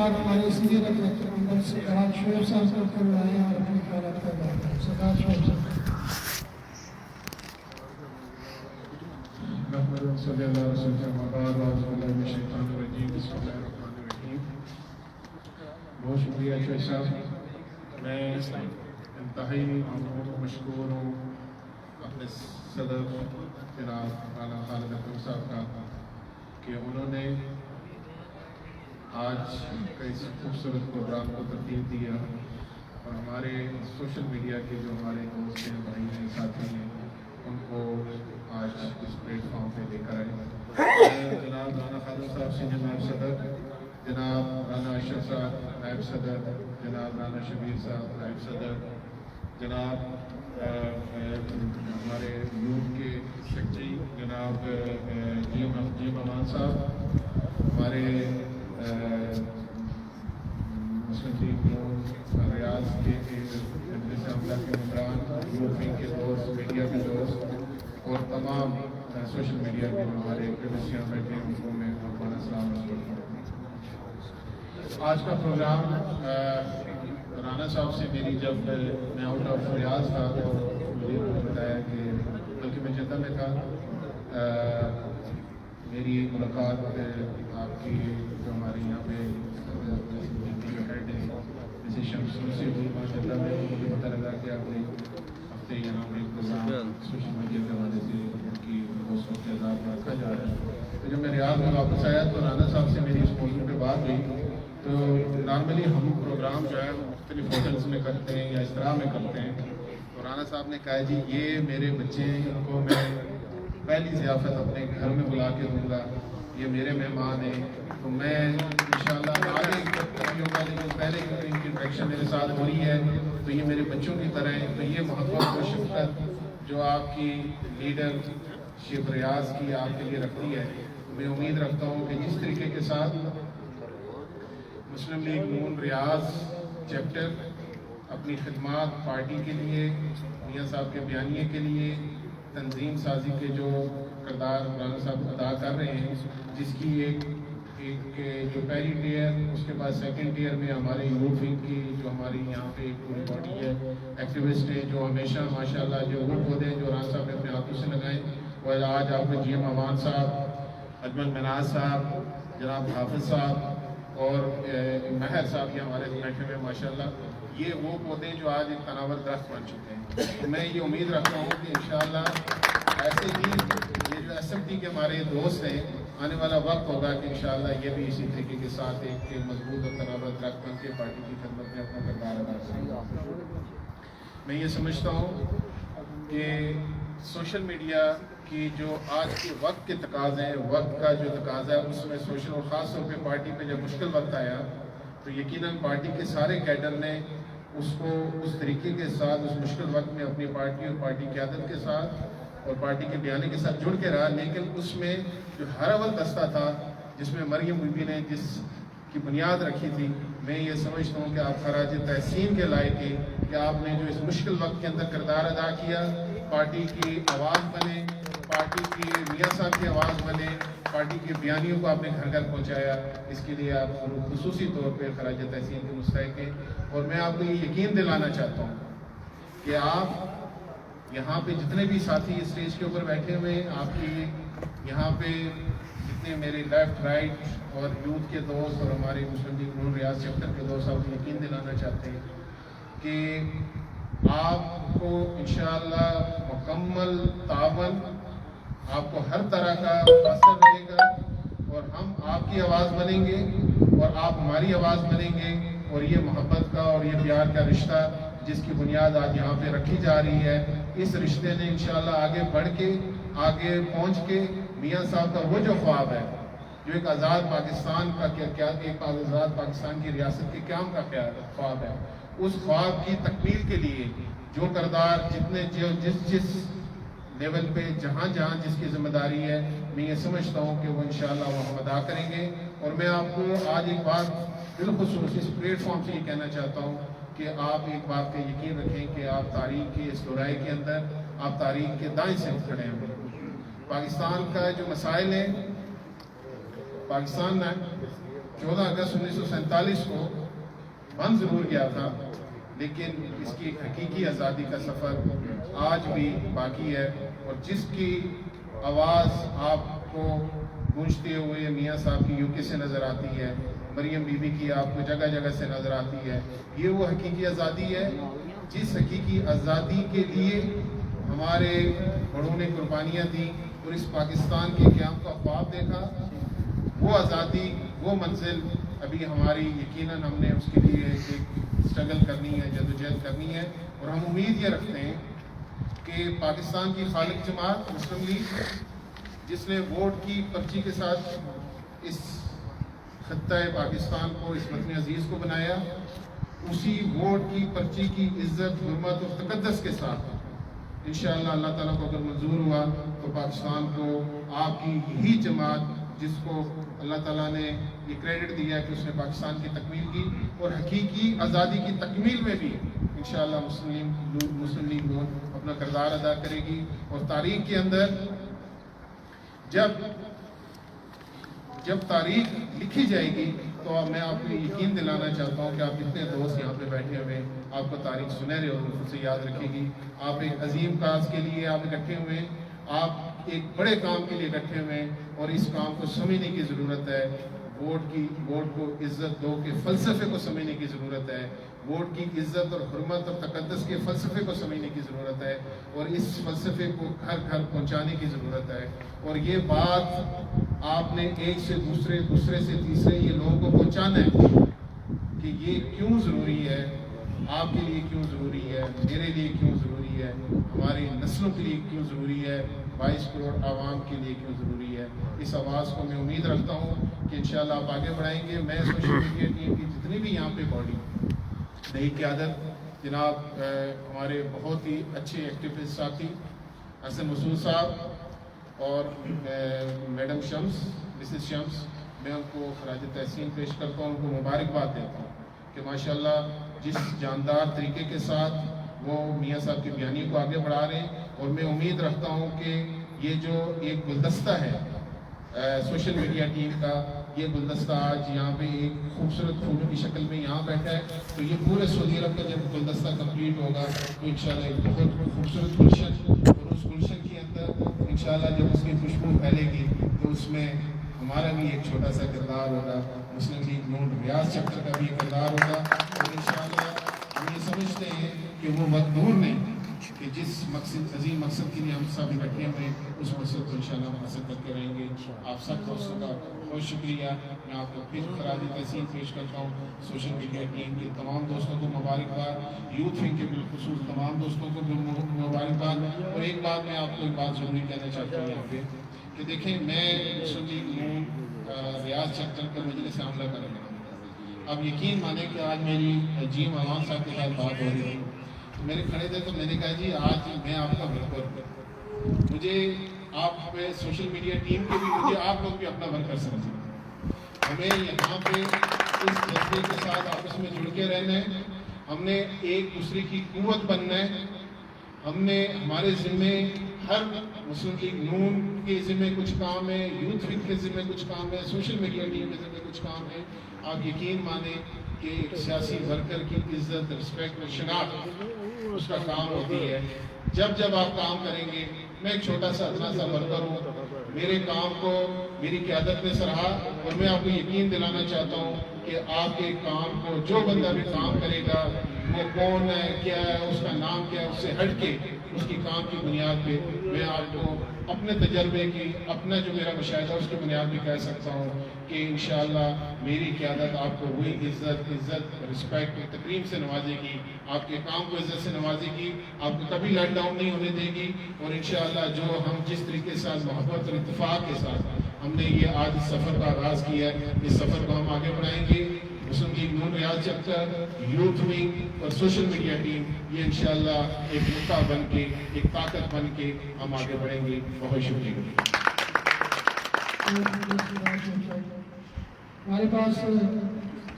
ہمارے سینئر ڈاکٹر سردار شعیب صاحب کو بلائیں اور اپنی خیالات کا بیان کریں. سردار شعیب صاحب. صلی اللہ علیہ وسلم وبارک اللہ من الشیطان الرجیم. بسم اللہ الرحمن الرحیم. بہت شکریہ شعیب صاحب. میں انتہائی مشکور ہوں اپنے صدر جناب رانا خالد اکرم صاحب کا کہ انہوں نے آج کا اس خوبصورت پروگرام کو ترتیب دیا اور ہمارے سوشل میڈیا کے جو ہمارے دوست ہیں, بھائی ہیں, ساتھی ہیں, ان کو آج اس پلیٹ فارم پہ لے کر آئے. جناب رانا خالد صاحب سے جناب صدر, جناب رانا اشرف صاحب نائب صدر, جناب رانا شبیر صاحب نائب صدر, جناب ہمارے یوتھ کے سیکرٹری جناب جیم امان صاحب, ہمارے مسلم لیگ ریاض کے مجلس عملہ کے ممبران, یوتھ ونگ کے دوست, میڈیا کے دوست اور تمام سوشل میڈیا کے جو ہمارے ایکٹیوسٹیاں بیٹھے ہیں ان کو میں اپنا سلام عرض کرتا ہوں. آج کا پروگرام رانا صاحب سے میری جب میں آؤٹ آف ریاض تھا تو مجھے بتایا کہ بلکہ میں جدہ میں تھا, میری ملاقات آپ کی جو ہمارے یہاں پہ جو ہیڈ ہیں جیسے شمسوں سے ہوئی جدہ میں, مجھے پتہ لگا کہ اگلے ہفتے یہاں پہ پروگرام سوشل میڈیا کے حوالے سے ان کی حوصلوں کے اعزاز میں رکھا جا رہا ہے. تو جب میں ریاض میں واپس آیا تو رانا صاحب سے میری اس موضوع پہ بات ہوئی. تو نارملی ہم پروگرام جو ہے مختلف ہوٹلس میں کرتے ہیں یا اس طرح میں کرتے ہیں. تو رانا صاحب نے کہا جی یہ میرے بچے ہیں, ان کو میں پہلی ضیافت اپنے گھر میں بلا کے دوں گا, یہ میرے مہمان ہیں. تو میں انشاءاللہ آگے کبھی ہوگا, لیکن پہلے ان کی انٹریکشن میرے ساتھ ہو رہی ہے تو یہ میرے بچوں کی طرح ہیں. تو یہ محبت و شفقت جو آپ کی لیڈر شیخ ریاض کی آپ کے لیے رکھتی ہے, میں امید رکھتا ہوں کہ جس طریقے کے ساتھ مسلم لیگ نون ریاض چیپٹر اپنی خدمات پارٹی کے لیے, میاں صاحب کے بیانیے کے لیے, تنظیم سازی کے جو کردار رانا صاحب ادا کر رہے ہیں, جس کی ایک جو پہلی ٹیئر, اس کے بعد سیکنڈ ٹیئر میں ہمارے یوتھ ونگ کی جو ہماری یہاں پہ پوری باڈی ہے, ایکٹیوسٹ ہیں جو ہمیشہ ماشاءاللہ جو وہ پودے ہیں جو رانا صاحب نے اپنے ہاتھوں سے لگائے, وہ آج آپ نے جیم امان صاحب, اجمل مناز صاحب, جناب حافظ صاحب اور مہر صاحب یہ ہمارے بیٹھے ہوئے ماشاءاللہ, یہ وہ پودے جو آج ایک تناور درخت بن چکے ہیں. تو میں یہ امید رکھتا ہوں کہ انشاءاللہ ایسے ہی یہ جو SMT के हमारे दोस्त हैं, आने वाला वक्त होगा कि इंशाअल्लाह ये भी इसी तरीके के साथ एक मजबूत और तनावत रख बन के पार्टी की खिदमत में अपना किरदार अदा करेंगे। मैं ये समझता हूँ कि सोशल मीडिया की जो आज के वक्त के तकाज़े हैं, वक्त का जो तकाज़ा है उसमें सोशल और ख़ास तौर पे पार्टी पे जब मुश्किल वक्त आया तो यकीनन पार्टी के सारे कैडर ने उसको उस तरीके के साथ उस मुश्किल वक्त में अपनी पार्टी और पार्टी क़यादत के साथ और पार्टी के बयाने के साथ जुड़ के रहा। लेकिन उसमें जो हर अवल दस्ता था जिसमें मरियम बीबी ने जिसकी बुनियाद रखी थी, मैं ये समझता हूँ कि आप खराज तहसीन के लायक हैं कि आपने जो इस मुश्किल वक्त के अंदर किरदार अदा किया, पार्टी की आवाज़ बने, पार्टी की मियाँ साहब की आवाज़ बने, पार्टी के बयानियों को आपने घर घर पहुँचाया। इसके लिए आप खुसूसी तौर पर खराज तहसीन के मुस्तहिक हैं। और मैं आपको ये यकीन दिलाना चाहता हूँ कि आप यहाँ पे जितने भी साथी इस स्टेज के ऊपर बैठे हुए हैं, आपकी यहाँ पे जितने मेरे लेफ्ट राइट और यूथ के दोस्त और हमारे मुस्लिम लीग नून रियाज चैप्टर के दोस्त आपको यकीन दिलाना चाहते हैं कि आपको इंशाअल्लाह मुकम्मल तावन, आपको हर तरह का असर रहेगा और हम आपकी आवाज़ बनेंगे और आप हमारी आवाज़ बनेंगे। और ये मोहब्बत का और ये प्यार का रिश्ता जिसकी बुनियाद आज यहाँ पे रखी जा रही है, इस रिश्ते ने इंशाअल्लाह आगे बढ़ के आगे पहुँच के मियाँ साहब का वो जो ख्वाब है, जो एक आज़ाद पाकिस्तान का क्या एक आज़ाद पाकिस्तान की रियासत के क़याम का ख्वाब है, उस ख्वाब की तकमील के लिए जो किरदार जिस लेवल पे जहाँ जिसकी जिम्मेदारी है, मैं ये समझता हूँ कि वो इंशाअल्लाह वो हम अदा करेंगे। और मैं आपको आज एक बात बिलखुसूस इस प्लेटफॉर्म से ये कहना चाहता हूँ कि आप एक बात का यकीन रखें कि आप तारीख के इस दोराए के अंदर आप तारीख के दाएं से खड़े हैं। पाकिस्तान का जो मसाइल है, पाकिस्तान में 14 अगस्त 1947 को बंद ज़रूर गया था, लेकिन इसकी हकीकी आज़ादी का सफ़र आज भी बाकी है। और जिसकी आवाज़ आपको गूंजते हुए मियाँ साहब की यूके से नज़र आती है, मरियम बीबी की आपको जगह जगह से नज़र आती है, ये वो हकीकी आज़ादी है जिस हकीकी आज़ादी के लिए हमारे बड़ों ने कुर्बानियाँ दी और इस पाकिस्तान के क़याम का ख्वाब देखा। वो आज़ादी, वो मंजिल अभी हमारी यकीनन हमने उसके लिए एक स्ट्रगल करनी है, जदोजहद करनी है। और हम उम्मीद ये रखते हैं कि पाकिस्तान की खालिक जमात मुस्लिम लीग, जिसने वोट की पर्ची के साथ इस खत्ता पाकिस्तान को, इस वतन अजीज़ को बनाया, उसी वोट की पर्ची की इज़्ज़त, हुर्मत और तक़द्दुस के साथ इंशाअल्लाह अल्लाह ताला को अगर मंजूर हुआ तो पाकिस्तान को आपकी यही जमात, जिसको अल्लाह ताला ने ये क्रेडिट दिया है कि उसने पाकिस्तान की तकमील की और हकीकी आज़ादी की तकमील में भी इंशाअल्लाह मुस्लिम लीग नून अपना किरदार अदा करेगी। और तारीख के अंदर जब तारीख लिखी जाएगी तो मैं आपको यकीन दिलाना चाहता हूँ कि आप जितने दोस्त यहाँ पे बैठे हुए हैं, आपको तारीख सुनहरे और से याद रखेगी। आप एक अजीम काज के लिए आप इकट्ठे हुए हैं, आप एक बड़े काम के लिए इकट्ठे हुए हैं और इस काम को समझने की ज़रूरत है। वोट को इज़्ज़त दो के फ़लसफ़े को समझने की ज़रूरत है। वोट की इज़्ज़त और हुर्मत और तक़द्दुस के फ़लसफ़े को समझने की ज़रूरत है और इस फ़लसफ़े को घर घर पहुँचाने की ज़रूरत है। और ये बात आपने एक से दूसरे से तीसरे ये लोगों को पहुँचाना है कि ये क्यों ज़रूरी है, आपके लिए क्यों ज़रूरी है, मेरे लिए क्यों ज़रूरी है, हमारी नस्लों के लिए क्यों ज़रूरी है, 22 करोड़ आवाम के लिए क्यों ज़रूरी है। इस आवाज़ को मैं उम्मीद रखता हूँ कि इंशाअल्लाह आप आगे बढ़ाएंगे। मैं सोशल मीडिया टीम की जितनी भी यहाँ पे बॉडी, नई क़यादत जनाब हमारे बहुत ही अच्छे एक्टिविस्ट साथी हसन मसूद साहब और मैडम शम्स, मिसेस शम्स, मैं उनको खराज तहसीन पेश करता हूँ, उनको मुबारकबाद देता हूँ कि माशाअल्लाह जिस जानदार तरीके के साथ वो मियाँ साहब की बयानी को आगे बढ़ा रहे हैं। और मैं उम्मीद रखता हूँ कि ये जो एक गुलदस्ता है सोशल मीडिया टीम का, ये गुलदस्ता आज यहाँ पे एक खूबसूरत फूलों की शक्ल में यहाँ बैठा है, तो ये पूरे सऊदी अरब का जब गुलदस्ता कंप्लीट होगा तो इंशाल्लाह एक बहुत खूबसूरत गुलशन, और उस गुलशन के अंदर इंशाल्लाह जब उसकी खुशबू फैलेगी तो उसमें हमारा भी एक छोटा सा किरदार होगा, मुस्लिम लीग नून रियाज चैप्टर का भी एक किरदार होगा। और इंशाल्लाह हम ये समझते हैं कि वो वक्त दूर नहीं کہ جس مقصد عظیم مقصد کے لیے ہم سب اکٹھے ہوئے اس مقصد کو انشاءاللہ ہم حاصل کرتے رہیں گے. آپ سب دوستوں کا بہت شکریہ. میں آپ کو پھر خراج تحسین پیش کرتا ہوں. سوشل میڈیا ٹیم کے تمام دوستوں کو مبارکباد, یوتھ ونگ کے بالخصوص تمام دوستوں کو بھی مبارکباد. اور ایک بات میں آپ کو ایک بات ضروری کہنا چاہتا ہوں یہاں پہ کہ دیکھیں, میں مسلم لیگ نون ریاض چیپٹر کا مجلس عاملہ کرنے لگا. اب یقین مانیں کہ آج میری جیم عوام صاحب کے ساتھ بات ہو رہی تھی تو میرے کھڑے تھے, تو میں نے کہا جی آج میں آپ کا ورکر ہوں, مجھے آپ پہ سوشل میڈیا ٹیم کے بھی مجھے آپ لوگ بھی اپنا ورکر سمجھیں. ہمیں یہاں پہ اس جذبے کے ساتھ آپس میں جڑ کے رہنا ہے. ہم نے ایک دوسرے کی قوت بننا ہے. ہم نے ہمارے ذمے ہر مسلم لیگ نون کے ذمے کچھ کام ہے, یوتھ ونگ کے ذمے کچھ کام ہے, سوشل میڈیا ٹیم کے ذمے کچھ کام ہے. آپ یقین مانیں کہ ایک سیاسی ورکر کی عزت, رسپیکٹ اور شناخت اس کا کام ہوتی ہے. جب جب آپ کام کریں گے, میں ایک چھوٹا سا اتنا سا ورکر ہوں, میرے کام کو میری قیادت نے سراہا اور میں آپ کو یقین دلانا چاہتا ہوں کہ آپ کے کام کو جو بندہ بھی کام کرے گا وہ کون ہے, کیا ہے, اس کا نام کیا ہے, اس سے ہٹ کے اس کی کام کی بنیاد پہ میں آپ کو اپنے تجربے کی, اپنا جو میرا مشاہدہ اس کی بنیاد پہ کہہ سکتا ہوں کہ انشاءاللہ میری قیادت آپ کو وہی عزت, رسپیکٹ اور تکریم سے نوازے گی, آپ کے کام کو عزت سے نوازے گی, آپ کو کبھی لیٹ ڈاؤن نہیں ہونے دے گی. اور انشاءاللہ جو ہم جس طریقے سے محبت اور اتفاق کے ساتھ ہم نے یہ آج سفر کا آغاز کیا ہے, اس سفر کو ہم آگے بڑھائیں گے. مسلم لیگ نون ریاض چیپٹر, یوتھ ونگ اور سوشل میڈیا ٹیم, یہ انشاءاللہ ایک نقطہ بن کے, ایک طاقت بن کے ہم آگے بڑھیں گے. بہت شکریہ. ہمارے پاس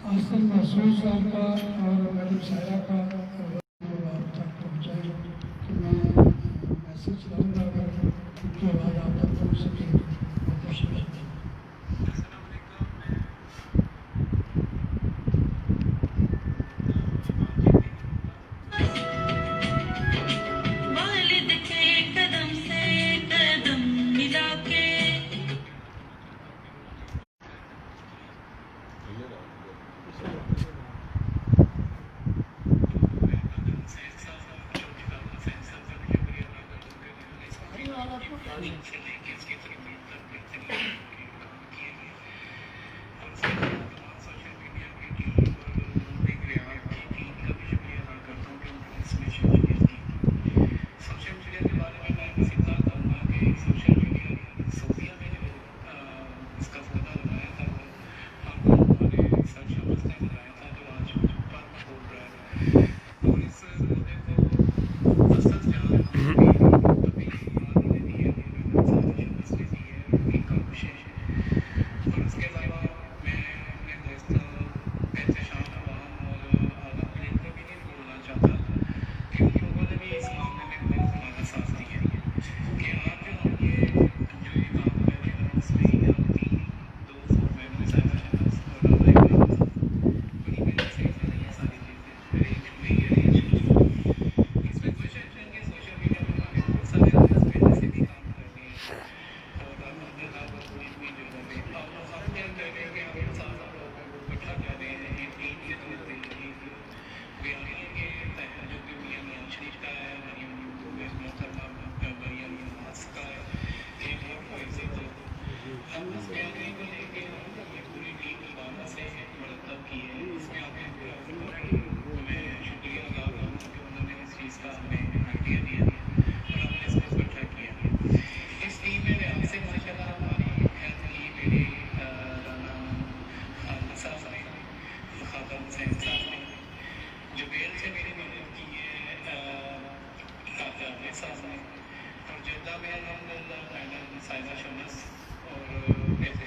آسن محسوس صاحب کا اور میڈم سائرہ کا آپ تک پہنچائے کہ میں میسیج کروں گا اگر ان کی آواز آپ تک پہنچ سکے. بہت شکریہ.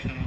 اور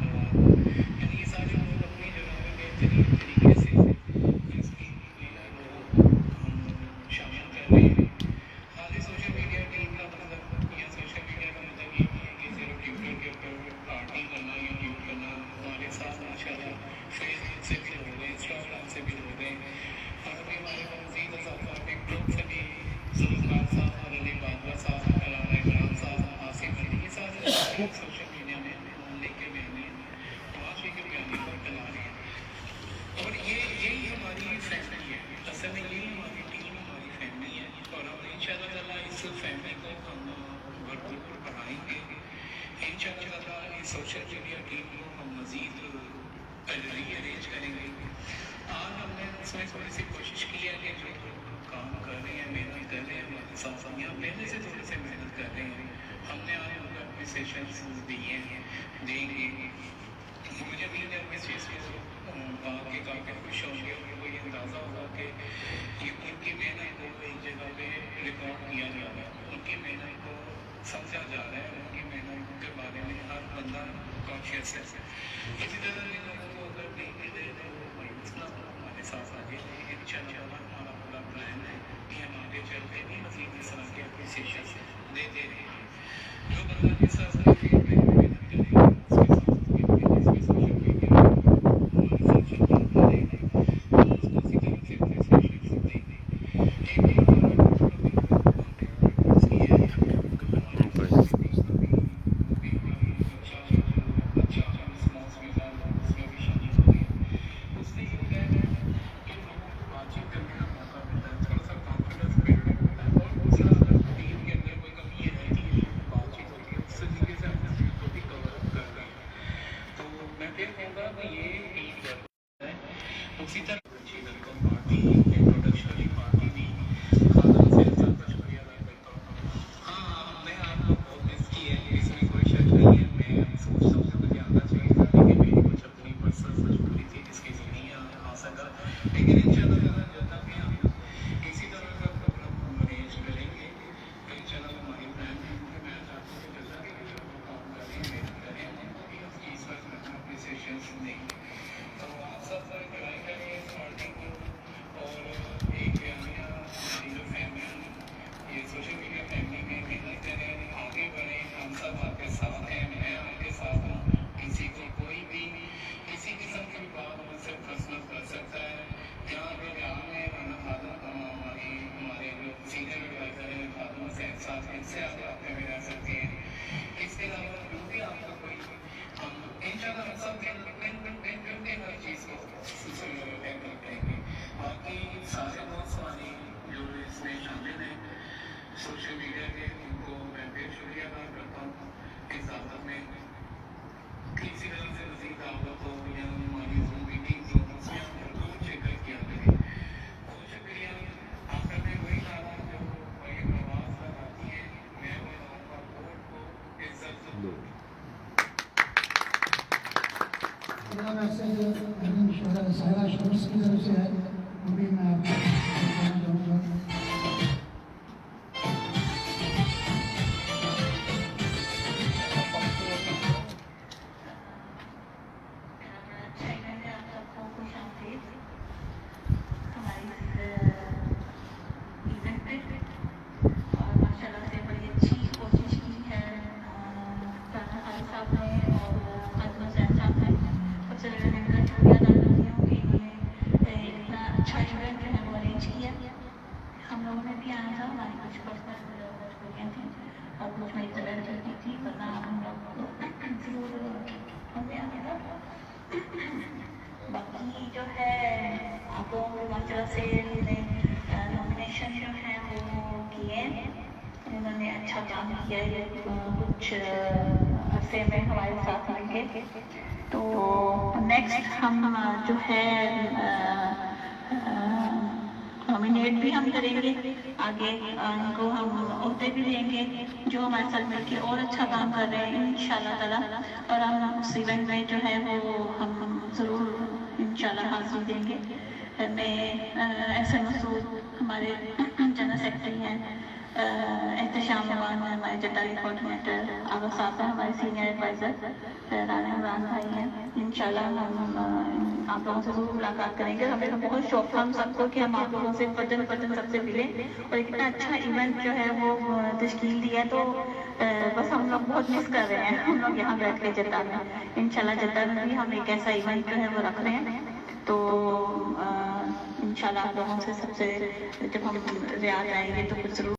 میڈیا ٹیم کو ہم مزید تجربی ارینج کریں گے. آج ہم نے اس میں تھوڑی سی کوشش کی ہے کہ جو کام کر رہے ہیں محنت کر رہے ہیں صافیاں پہلے سے تھوڑے سے محنت کر رہے ہیں. ہم نے آج ان کو اپنے سیشنس دیے ہیں دیں گے. مجھے امید ہے اپنے اسٹیج کو آ کے کافی خوش ہوں گے اور ان کو یہ اندازہ ہوگا کہ یہ ان کی محنت کو ایک جگہ پہ ریکارڈ کیا جا رہا ہے, ان کی محنت کو سمجھا جا رہا ہے, ان کی محنت کے بارے میں ہر بندہ کانشیس ہے. اسی طرح ان لوگوں کو اگر نہیں ملے تو مایوس نہ ہو, ہمارے ساتھ آگے ان شاء اللہ ہمارا پورا پلان ہے کہ ہم آگے چل کے بھی مزید اس طرح کے اپریسیشن دیتے رہیں گے. جو بندہ جس طرح سے فیلڈ میں محنت کرے گا اس کے ساتھ اس میں سوشل میڈیا ہمارے ساتھ چلتا رہے گا, اس کو اسی طرح سے اپریسیشن دیں گے. ایک اور ہمارا اس کی ہے اسی طرح ویلکم پارٹی انٹروڈکشنری پارٹی بھی خاندان سے سب کا شکریہ ادا کرتا ہوں. ہاں میں آپ کو بہت مس کی ہے, اس میں کوئی شک نہیں ہے. میں سوچتا ہوں کہ مجھے آنا چاہیے تھا لیکن میری کچھ اپنی پرسنل مجبوری تھی جس کی نہیں آ سکا. لیکن ان شاء اللہ جلد بھی ہم اسی طرح کا پروگرام ارینج کریں گے. ان شاء اللہ ہماری پلان ہے کہ میں چاہتا ہوں کہ جلد بھی جو کام کریں محنت کریں ہم بھی اس وقت اپنے سیشنس دیں گے. تو آپ سب ٹرائی کریں اس پارٹی کو اور ایک بیانیہ ہماری جو فیملی یہ سوشل میڈیا فیملی میں محنت کریں, آگے بڑھیں. ہم سب آپ کے ساتھ ہیں, میں آپ کے ساتھ ہوں. کسی کو کوئی بھی کسی قسم کی بات مجھ سے پرسنل کر سکتا ہے. جہاں پہ جہاں میں ہمارے جو سینئر ایڈوائزر ہیں خاتون حسین صاحب ان سے آپ رابطے میں رہ سکتے ہیں. اس کے علاوہ جو بھی آپ کا کوئی ہم ان شاء اللہ ہم سب مل کے ہر چیز کو ہینڈل کریں گے. باقی سارے دوست ہماری جو اس میں شامل ہیں سوشل میڈیا کے, ان کو میں پھر شکریہ ادا کرتا ہوں. اس دعوت میں کسی طرح سے مزید دعوت ہو یا ہماری زوم میٹنگز ہو اس میں آپ ضرور شرکت کیا کریں. بہت شکریہ. آخر میں وہی بات جو ایک آواز لگاتی ہے, میں بتاؤں گا ووٹ کو عزت دو. سہرا شمس کی طرف سے ہے, وہ بھی میں آپ کو کہنا چاہوں گا. باقی جو ہے آپ لوگوں کو ماشاءاللہ سے نامینیشن جو ہے وہ کیے, انہوں نے اچھا کام کیا ہے. کچھ عرصے میں ہمارے ساتھ مل کے تو نیکسٹ ہم جو ہے نامینیٹ بھی ہم کریں گے, آگے ان کو ہم عہدے بھی دیں گے جو ہمارے ساتھ مل کے اور اچھا کام کر رہے ہیں انشاءاللہ تعالیٰ. اور ہم اس ایونٹ میں جو ہے وہ ہم ضرور انشاءاللہ حاضری دیں گے. میں احسن مسعود ہمارے جنرل سیکرٹری ہیں, احتشام امان ہمارے جٹاری کوآرڈینیٹر, آغا صاحب ہیں ہمارے سینئر ایڈوائزر, رانا عمران بھائی ہیں. انشاءاللہ ہم آپ لوگوں سے ضرور ملاقات کریں گے. ہمیں بہت شوق تھا ہم سب کو کہ ہم آپ لوگوں سے بدن سب سے ملیں اور اتنا اچھا ایونٹ جو ہے وہ تشکیل دیا, تو بس ہم لوگ بہت مس کر رہے ہیں ہم لوگ یہاں بیٹھ کے جدہ میں. انشاءاللہ جدہ میں بھی ہم ایک ایسا ایونٹ جو ہے وہ رکھ رہے ہیں, تو انشاءاللہ آپ لوگوں سے سب سے جب ہم ریاض آئیں گے تو کچھ ضرور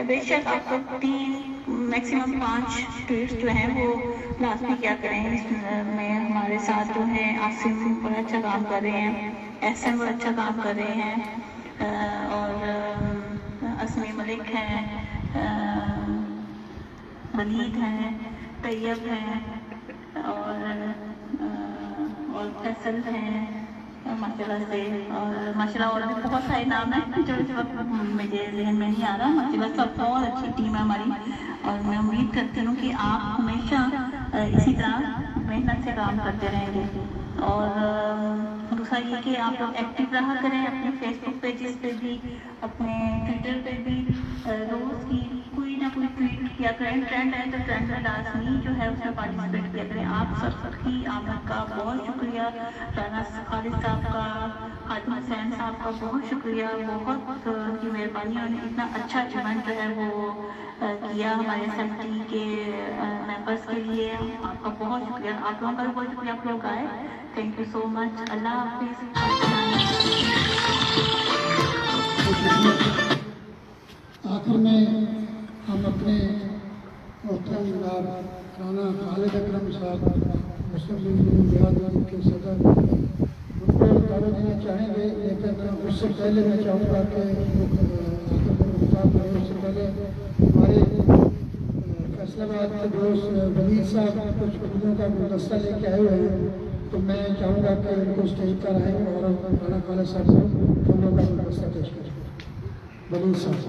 بے شک آپ کو 3 میکسیمم 5 ٹویٹس جو ہیں وہ لازمی کیا کریں. اس میں ہمارے ساتھ جو ہیں عاصم بڑا اچھا کام کر رہے ہیں, احسن بڑا اچھا کام کر رہے ہیں, اور اسمی ملک ہیں, ولید ہیں, طیب ہیں, اور फैसल हैं माशाल्लाह से, और माशाल्लाह और भी बहुत सारे नाम हैं जो इस वक्त मुझे जहन में नहीं आ रहा। माशाल्लाह सब बहुत अच्छी टीम है हमारी, और मैं उम्मीद करती हूँ कि आप हमेशा इसी तरह मेहनत से काम करते रहेंगे। और दूसरा ये कि आप लोग एक्टिव रहा करें अपने फेसबुक पेजेस पे भी, अपने ट्विटर पे भी, रोज़ की कोई ना कोई ट्वीट किया करें। ट्रेंड है तो ट्रेंड में लाजमी जो है उसमें पार्टिसिपेट किया करें। आप सबकी आमद का बहुत शुक्रिया, राना खालिद साहब का, खालिद हुसैन साहब का बहुत शुक्रिया, बहुत उनकी मेहरबानी। उन्होंने इतना अच्छा इवेंट जो है वो किया हमारे SMT के मेंबर्स के लिए। आपका बहुत शुक्रिया, आप लोगों का भी बहुत शुक्रिया, आप लोग आए। Thank you so much. अल्लाह हाफिज़। आखिर में हम अपने मोहतरम राना खालिद अकरम साहब मुस्लिम लीग बिहार के सदर उनको दावा देना चाहेंगे, लेकिन उससे पहले मैं चाहूँगा कि उससे पहले हमारे फैसलाबाद के दोस्त वलीद साहब कुछ उर्दू का गुलदस्ता लेके आए हुए हैं, तो मैं चाहूँगा कि उनको स्टेज पर आए और राना खालिद साहब को फूलों का गुलदस्ता पेश करें। वलीद साहब।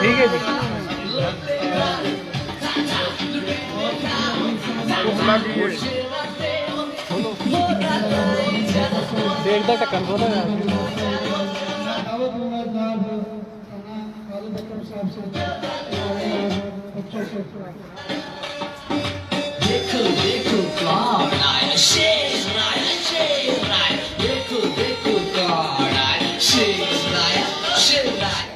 ठीक है जी। देखता टक्कर को देखो देखो कौन आया, शेर आया, शेर आया, देखो देखो कौन आया, शेर आया, शेर आया।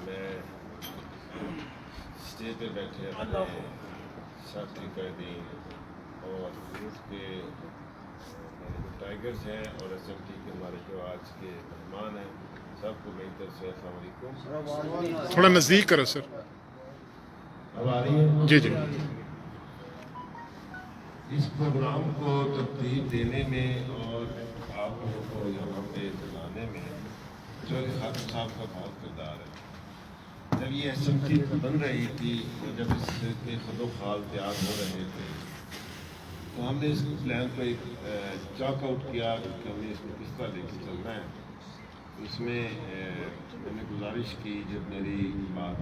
मैं स्टेज पे बैठे अपने साथी कैदी और उसके टाइगर्स हैं और SMT के हमारे जो आज के मेहमान हैं, सबको मेरी तरफ से अस्सलाम वालेकुम। थोड़ा नज़दीक करो सर। अब आ रही है? जी जी। इस प्रोग्राम को तरतीब देने में और आप लोगों को यहाँ पे दिलाने में चौधरी खालिद साहब का बहुत किरदार है। जब ये SMT बन रही थी, जब इसके खदोखाल तैयार हो रहे थे, तो हमने इस प्लान को एक चॉक आउट किया कि हमने इसको किस तरह लेके चलना है। इसमें मैंने गुजारिश की, जब मेरी बात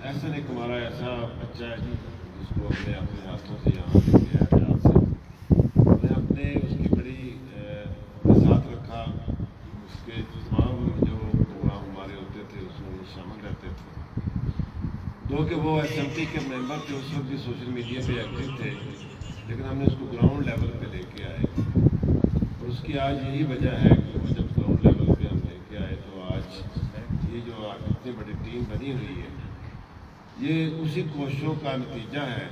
एहसन एक हमारा ऐसा बच्चा है जिसको हमने अपने हाथों से यहाँ लेके आया प्यार से, मैंने अपने उसकी बड़ी साथ रखा। उसके तमाम जो प्रोग्राम हमारे होते थे उसमें शामिल रहते थे, दो कि वो SMT के मेंबर थे, उस वक्त भी सोशल मीडिया पे एक्टिव थे, लेकिन हमने उसको ग्राउंड लेवल पे लेके आए। और उसकी आज यही वजह है कि वो जब ग्राउंड लेवल पे हम लेके आए तो आज ये जो इतनी बड़ी टीम बनी हुई है, ये उसी कोशिशों का नतीजा है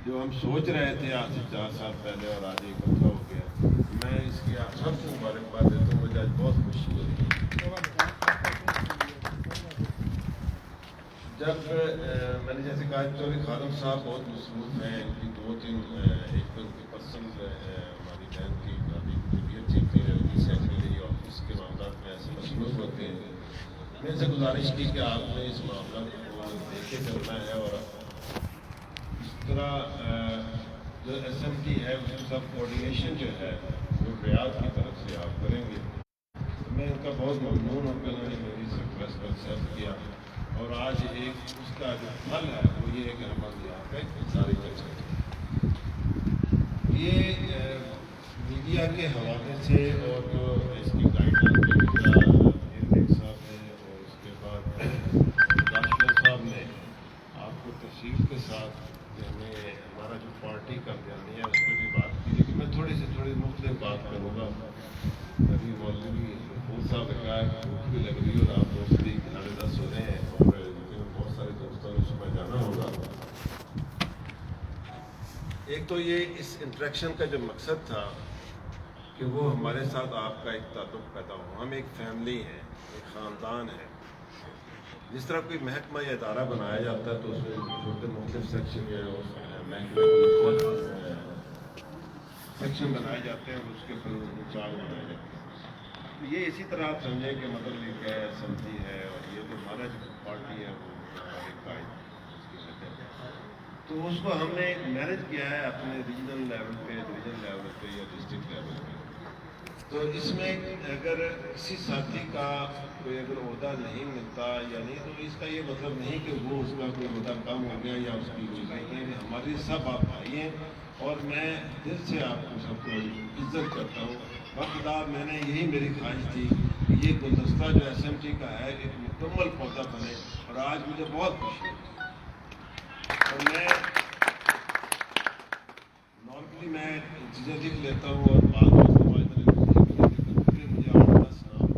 जो हम सोच रहे थे आज से 4 साल पहले, और आज इकट्ठा हो गया। मैं इसकी आप सबको मुबारकबाद देता हूँ, मुझे आज बहुत खुशी हो रही है। जब मैंने जैसे कहा, चौधरी खालिद साहब बहुत मसरूफ हैं, इनकी 2-3 एक तो उनकी पर्सनल हमारी बहन की तबीयत ठीक थी, सेक्रेटरी ऑफिस के मामला में ऐसे मसरूफ होते हैं। मैंने से गुजारिश की कि आपने इस मामला को देखे चलना है, और इस तरह जो SMT है उसका सब कोऑर्डिनेशन जो है वो रियाद की तरफ से आप करेंगे। मैं इनका बहुत ममनून हूँ कि उन्होंने मेरी रिक्वेस्ट को एक्सेप्ट किया, और आज एक उसका जो फल है वो ये है कि हम यहाँ पे सारी कर सकते। ये मीडिया के हवाले से और जो इसकी गाइडलाइन साहब है, और उसके बाद राष्ट्र साहब साथ कि हमें हमारा जो पार्टी का बयान है उस पर भी बात की, लेकिन मैं थोड़ी मुख्तलिफ बात करूँगा। अभी मौलवी बहुत साहब ने कहा है भूख भी लग रही है और आप दोस्त भी 10:30 हो रहे हैं और बहुत सारे दोस्तों ने सुबह जाना होगा। एक तो ये इस इंटरेक्शन का जो मकसद था कि वो हमारे साथ आपका एक ताल्लुक़ पैदा हो। हम एक फैमिली हैं, एक ख़ानदान है। जिस तरह कोई महकमा या इदारा बनाया जाता है तो उसमें छोटे मुख्तलिफ सेक्शन या महकमे सेक्शन बनाए जाते हैं और उसके ऊपर इंचार्ज बनाए जाते हैं। तो ये इसी तरह आप समझें कि मदर लीग है, असम्बली है और ये जो हमारा जो पार्टी है वो हमारे कायद तो उसको हमने मैनेज किया है अपने रीजनल लेवल पे, डिवीजन लेवल पे या डिस्ट्रिक्ट लेवल पे। तो इसमें अगर किसी साथी का कोई अगर ओहदा नहीं मिलता या नहीं तो इसका ये मतलब नहीं कि वो उसका कोई ओहदा कम हो गया या उसकी कोई नहीं है। हमारे सब आप भाई हैं और मैं दिल से आपको सबको इज्जत करता हूँ। वक्तदार मैंने यही मेरी ख्वाहिश थी कि ये गुलदस्ता जो SMT का है एक मुकम्मल पौधा बने और आज मुझे बहुत खुशी है। और मैं नॉर्मली मैं चीज़ें लिख लेता हूँ और बाद में मुझे 8-10 नाम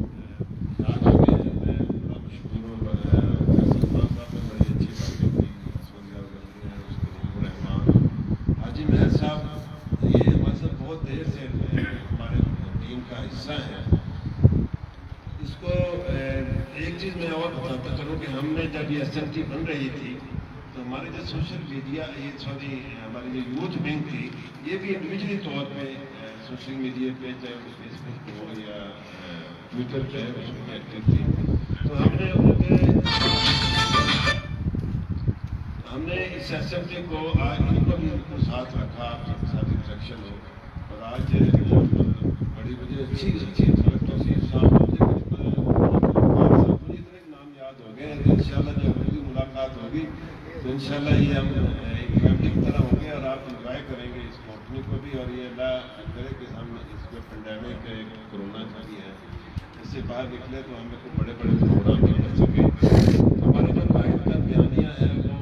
याद हो गए हैं। मैं बड़ा मशहूर हूँ। साहब ने बड़ी अच्छी बातें की, उसके रहमान हाजी महर साहब ये हमारे साथ बहुत देर से हमारे टीम का हिस्सा है। इसको एक चीज़ मैं और बताता चलूँ कि हमने जब ये SMT बन रही थी तो हमारे जो सोशल मीडिया हमारी जो यूथ विंग थी ये भी इंडिविजुअली तौर पे सोशल मीडिया पे चाहे वो फेसबुक हो या ट्विटर पे उसमें एक्टिव थी। तो हमने इस SMT को आज इनको भी साथ रखा, सबके साथ इंटरेक्शन हो और आज बड़ी मुझे अच्छी इतने नाम याद हो गए। इंशाल्लाह जब अगली मुलाकात होगी तो इंशाल्लाह ये हम एक फैमिली की तरह होंगे और आप इंजॉय करेंगे इस कंपनी को भी। और ये अल्लाह करे कि हम इसमें पेंडेमिक कोरोना जारी है इससे बाहर निकले तो हमें कोई बड़े बड़े प्रोग्राम भी कर सके। हमारे जो कायद का बयानिया है वो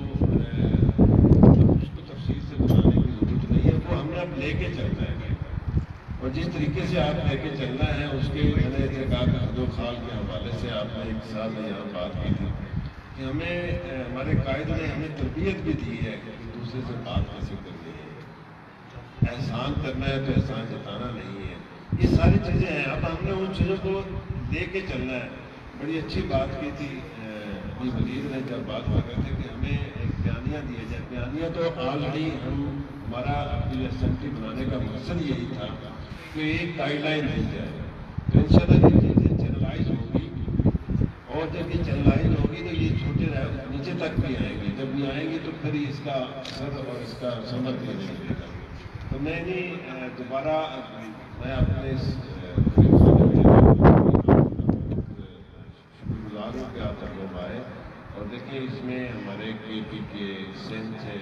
उसको तफसील से बताने की जरूरत नहीं है, वो हमने अब लेके चलना है और जिस तरीके से आप लेके चलना है उसके मैंने कहा हदो खाल के हवाले से आपने एक साल में यहाँ बात की थी कि हमें हमारे कायद ने हमें तरबियत भी दी है कि एक दूसरे से बात कैसे करनी है, एहसान करना है तो एहसान जताना नहीं है। ये सारी चीज़ें हैं। अब हमने उन चीज़ों को लेके चलना है। बड़ी अच्छी बात की थी अभी वजीर ने जब बात कर रहे थे कि हमें एक बयानिया दिया जाए। बयानिया तो ऑलरेडी हमारा अपनी SMT बनाने का मकसद यही था कि एक गाइडलाइन दी जाए तो इंशाल्लाह ये चीज़ें चैनलाइज होगी और जब ये चैनलाइज होगी तो ये छोटे नीचे तक भी आएंगे। जब भी आएंगे तो फिर इसका असर और इसका समझ भी नहीं मिलेगा। तो मैं नहीं दोबारा मैं अपने शुक्रगुजार हूँ कि आप लोग आए और देखिए इसमें हमारे KP के सिंध से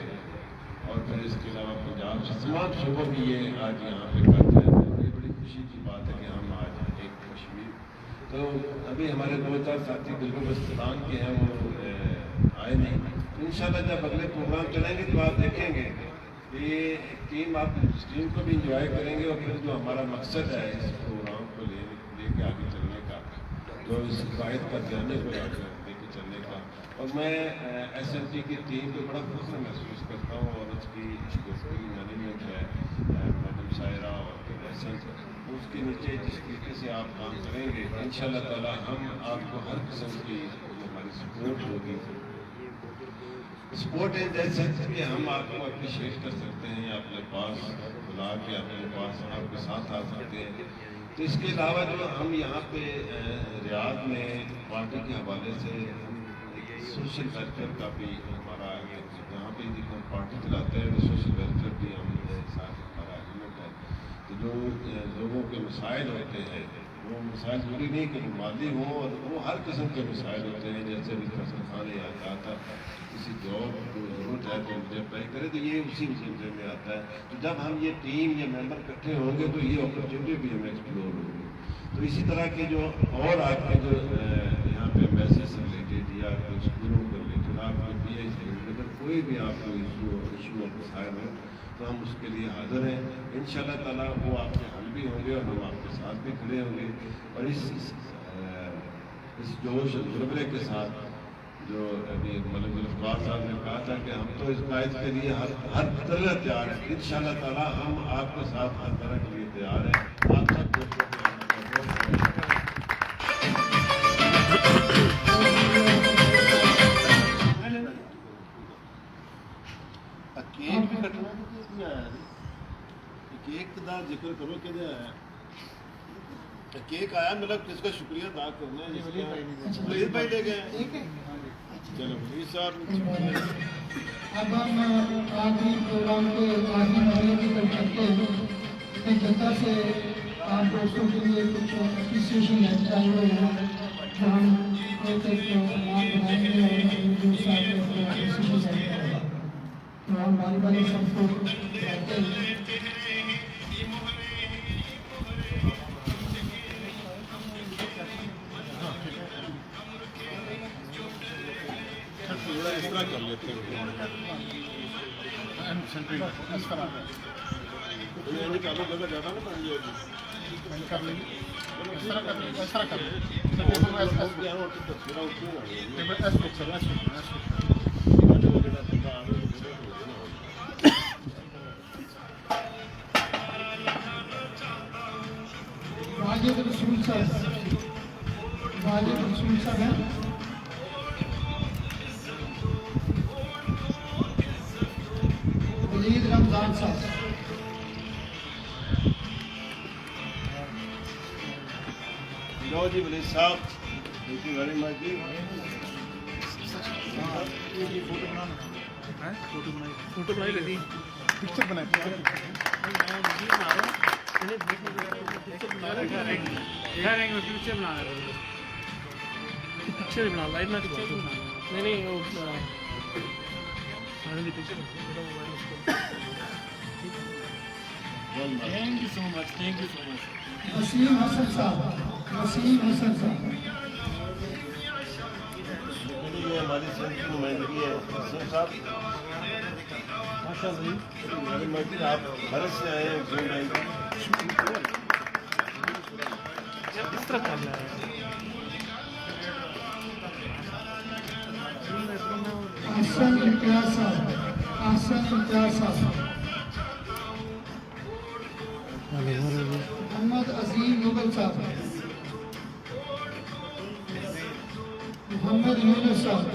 और फिर इसके अलावा पंजाब से तमाम सूबों भी ये आज यहाँ पे करते हैं। बड़ी खुशी की बात है कि हम आज एक कश्मीर तो अभी हमारे 2-4 साथी गिलगित-बल्तिस्तान के हैं वो आए नहीं। इंशाल्लाह जब अगले प्रोग्राम चलेंगे तो आप देखेंगे कि टीम आप स्ट्रीम को भी इंजॉय करेंगे और फिर जो हमारा मकसद है इस प्रोग्राम को लेके आगे चलने का जो इस कायद का जाने को लेके चलने का। और मैं SMT की टीम को बड़ा फख्र महसूस करता हूँ और उसकी मैनेजमेंट है मैडम सायरा और उसके नीचे जिस तरीके से आप काम करेंगे इंशाल्लाह ताला हम आपको हर किस्म की हमारी सपोर्ट होगी। सपोर्ट है जैसे कि हम आपको अप्रिशिएट कर सकते हैं अपने पास बुला के अपने पास आपके साथ आ सकते हैं। तो इसके अलावा जो हम यहाँ पे रियाद में पार्टी के हवाले से सोशल वेलफेयर का भी हमारा यहाँ पे हम पार्टी चलाते हैं तो सोशल वेलफेयर भी हम साथ हमारा एलिमेंट है। तो जो लोगों के मसाइल होते हैं वो मसाइल जरूरी नहीं कि माली हों और वो हर किस्म के मसाइल होते हैं। जैसे भी फैसल खान ने कहा था किसी जॉब को जरूरत है तो मुझे अप्लाई करे तो ये उसी सिलसिले में आता है। तो जब हम ये टीम या मेंबर इकट्ठे होंगे तो ये अपॉर्चुनिटी भी हमें एक्सप्लोर होगी। तो इसी तरह के जो और आपके जो यहाँ पे मैसेज से रिलेटेड या स्कूलों को रिलेटेड आपके PI से रिलेटेड अगर कोई भी आपको इशू और मसाइल हो तो हम उसके लिए हाजिर हैं। इंशाअल्लाह ताला वो आपके हल भी होंगे और हम आपके साथ भी खड़े होंगे। और इस जोश और जज्बे के साथ जो अभी मलिक जुल्फ़िकार साहब ने कहा था कि हम तो इस कायद के लिए हर तरह तैयार हैं, इंशाअल्लाह ताला हम आपके साथ हर तरह के लिए तैयार हैं। आप सब दोस्तों को केक भी कटना केक का जिक्र करो कि केक आया मतलब किसका शुक्रिया अदा करना है। वलीद भाई ले गए। चलो वलीद साहब अब हम आखिरी प्रोग्राम के आखिरी महीने की तरफ चलते हैं। जनता से आप दोस्तों के लिए कुछ एप्रिसिएशन चाहिए हुए हैं जो हम एक नाम बनाएंगे और दूसरा एप्रिसिएशन करेंगे। तो हम बारी सबको कहते हैं। इस तरह कर लेते हैं इस तरह चालू जगह ज़्यादा ना पड़ जाएगी कर लेंगे इस तरह कर वाजिद रसूल साहब हैं। वलीद रमजान साहब, लो जी वलीद साहब, थैंक यू वेरी मच जी। फोटो बनाई लेती पिक्चर बनाई पिक्चर बना लाइव ना नहीं वो thank you so much. Waseem Hasan साहब, ये हमारी सिंध की नुमाइंदगी है। सिंध साहब माशाअल्लाह आप भारत से आए हैं इस तरह करना है। आसन इम्तियाज साहब, मोहम्मद अजीम मुगल साहब, मोहम्मद यूनुस साहब,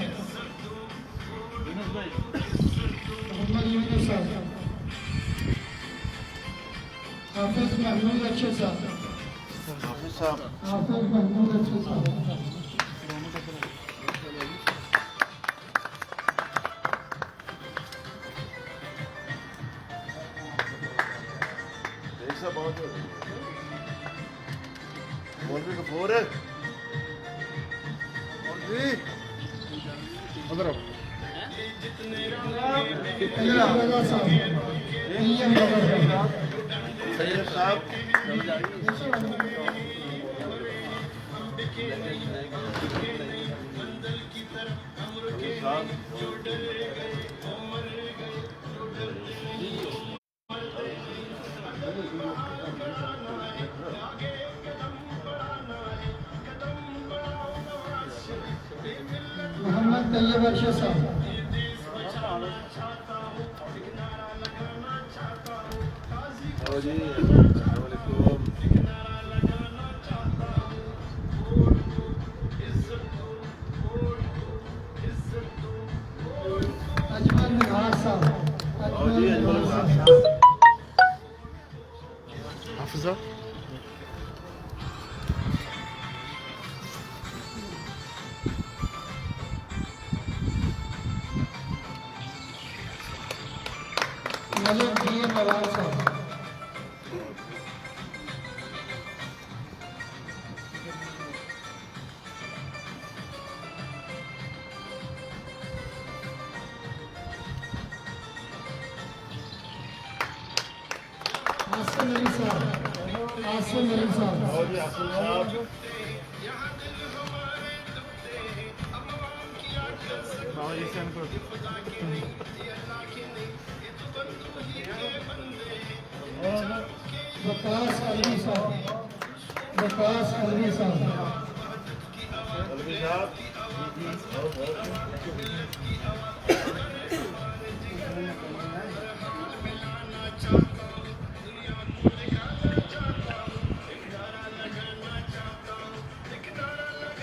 हाफिज महमूद अच्छे साहब, मौलवी गफूर उधर सैयद साहब मोहम्मद तैयब अरशद साहब, अजमल निगार साहब, हाफिजा मलिक जी नवाज साहब, आसिम अली साहब, वकास अलवी साहब, वकास अलवी साहब।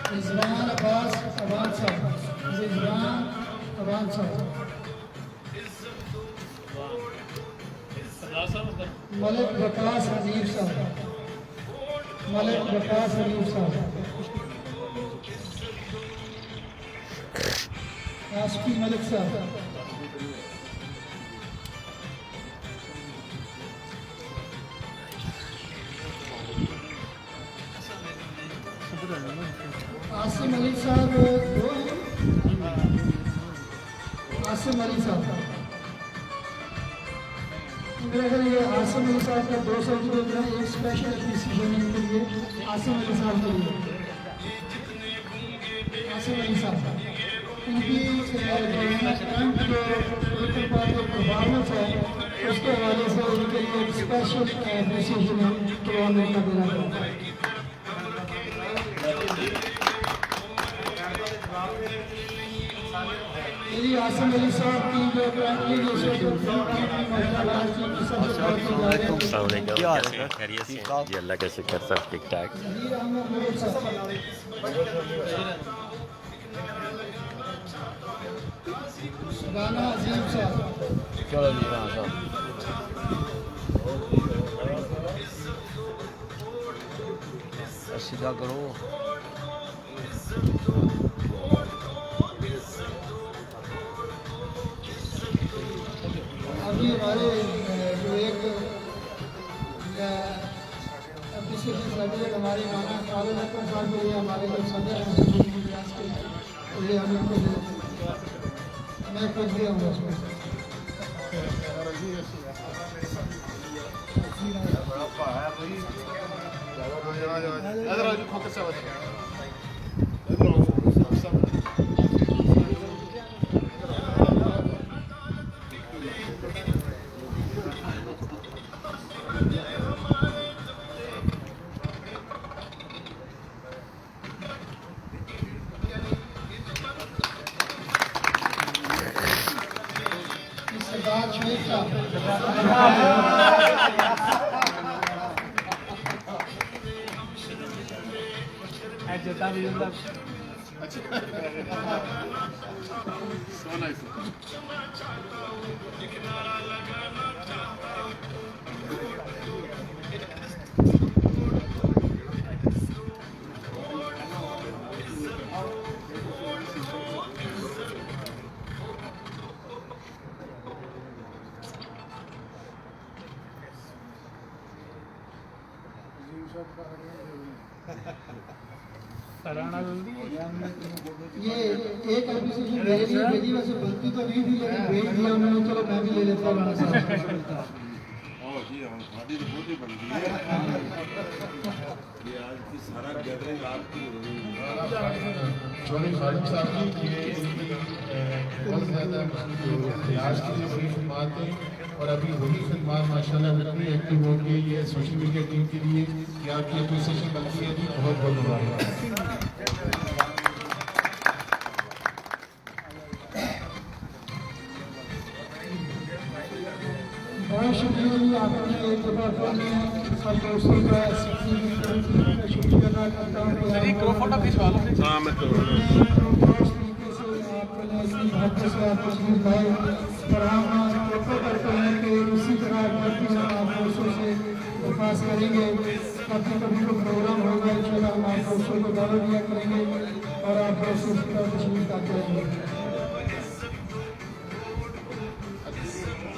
रिजवान अब्बास अवान साहब, रिजवान अवान साहब। मलिक वकास हनीफ साहब, मलिक वकास हनीफ साहब। आसिफी मलिक साहब, आसिम अली साहब दो हैं, आसिम अली साहब। मेरे ख्याल ये आसिम अली साहब का 200 की जगह एक स्पेशल एप्रिसिएशन इनके लिए आसिम अली साहब के लिए। आसिम अली साहब इनकी जो परफॉर्मेंस है उसके हवाले से उनके लिए एक स्पेशल एप्रिसिएशन करवाने का देना पड़ता है। मेरी आसिम अली साहब की जो खैरियत से जी, अल्लाह कैसे कर सब ठीक ठाक। राना अजीम साहब, चलो जी राना साहब, सीधा करो। अभी हमारे जो एक एप्रिसिएशन सर्टिफिकेट हमारे माना काले साहब के लिए हमारे जो सदर हैं ये हम उनको मैं खुद दिया हूँ उसमें। ये एक एप्लीकेशन मेरे लिए भेजी, वैसे गलती तो नहीं थी लेकिन भेज दिया उन्होंने, चलो मैं भी ले लेता हूँ। हमारी बहुत ही बन गई है ये आज की सारा गैदरिंग आपकी हो रही है। चौधरी खालिद साहब की ये बहुत ज़्यादा इलाज की जो बड़ी खिदमत है और अभी वही खिदमत माशाल्लाह इतनी एक्टिव हो गई है सोशल मीडिया टीम के लिए कि आपकी एप्रिसिएशन बनती है जी। बहुत बहुत धन्यवाद। बहुत शुक्रिया आपने एक दफ़ा सब दोस्तों का शुक्रिया अदा करता हूँ। हाँ मैं तो करते हैं कि उसी तरह आप दोस्तों से दरख्वास्त करेंगे कभी कभी को प्रोग्राम होगा इंशाल्लाह हम आप दोस्तों को दावत दिया करेंगे और आप दोस्तों की तरफ तशरीफ लाते रहेंगे।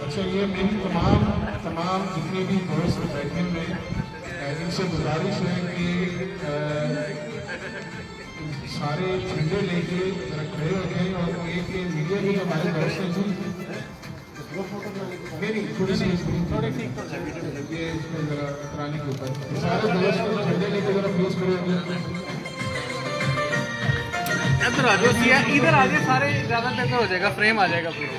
अच्छा ये मेरी तमाम जितने भी दोस्त बैठे हुए इनसे गुजारिश है कि सारे झंडे लेके जरा खड़े हो गए और एक मीडिया भी हमारे दोस्त हैं जी मेरी थोड़ी सी ये इसमें जरा कराने के ऊपर सारे दोस्त झंडे लेके जरा प्लीज खड़े हो गए। इधर आ जाओ सिया, इधर आ जाए सारे, ज़्यादा बेहतर हो जाएगा, फ्रेम आ जाएगा पूरा।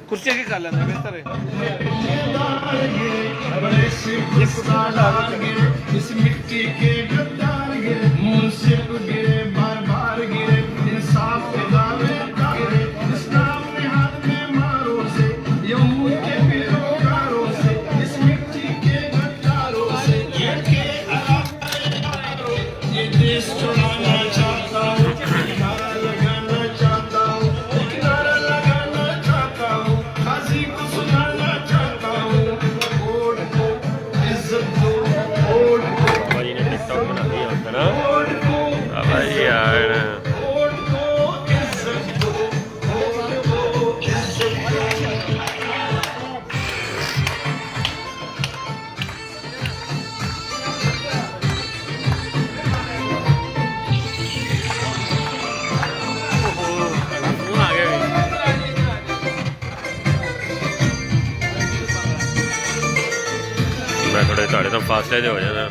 कुर्सी की कर लेना बेहतर है। इस मिट्टी के गद्दार गिरे, मुंसिफ गिरे, बार बार गिरे, इंसाफ के दावे गिरे, इस्लाम ने हाथ में मारो से, यहूद के पैरोकारों से, इस मिट्टी के गद्दारों से, ये के अलाकारों, ये देश चुराना चाहता हूँ, नारा लगाना चाहता हूँ, नारा लगाना चाहता हूँ, काजी को सुनाना चाहता हूँ, वोट को इज्जत दो, वोट को भाई ने टिकटॉक बना दिया होता ना भाई यार। मैं थोड़े ਤੁਹਾਡੇ ਤੋਂ ਫਾਸਲੇ ਤੇ ਹੋ ਜਾਣਾ।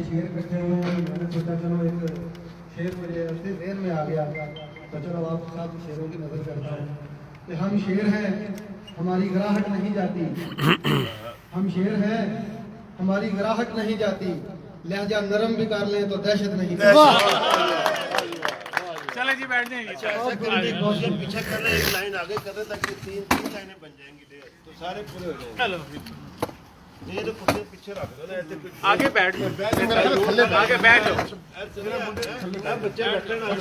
शेर इकट्ठे हुए हैं, मैंने सोचा चलो एक शेर मुझे अपने ज़हन में आ गया, तो चलो आपके साथ शेरों की नज़र करता हूँ कि हम शेर हैं, हमारी गराहट नहीं जाती, हम शेर हैं, हमारी गराहट नहीं जाती, लहजा नरम भी कर लें तो दहशत नहीं। चले जी बैठ जाएंगे। पीछे कर रहे, एक लाइन आगे कर रहे ताकि तीन लाइनें बन जाएंगी, तो सारे पूरे हो जाएंगे। चलो ये तो कुछ पीछे रख दो, आगे बैठ जाओ, आगे बैठ जाओ, बच्चे बैठे ना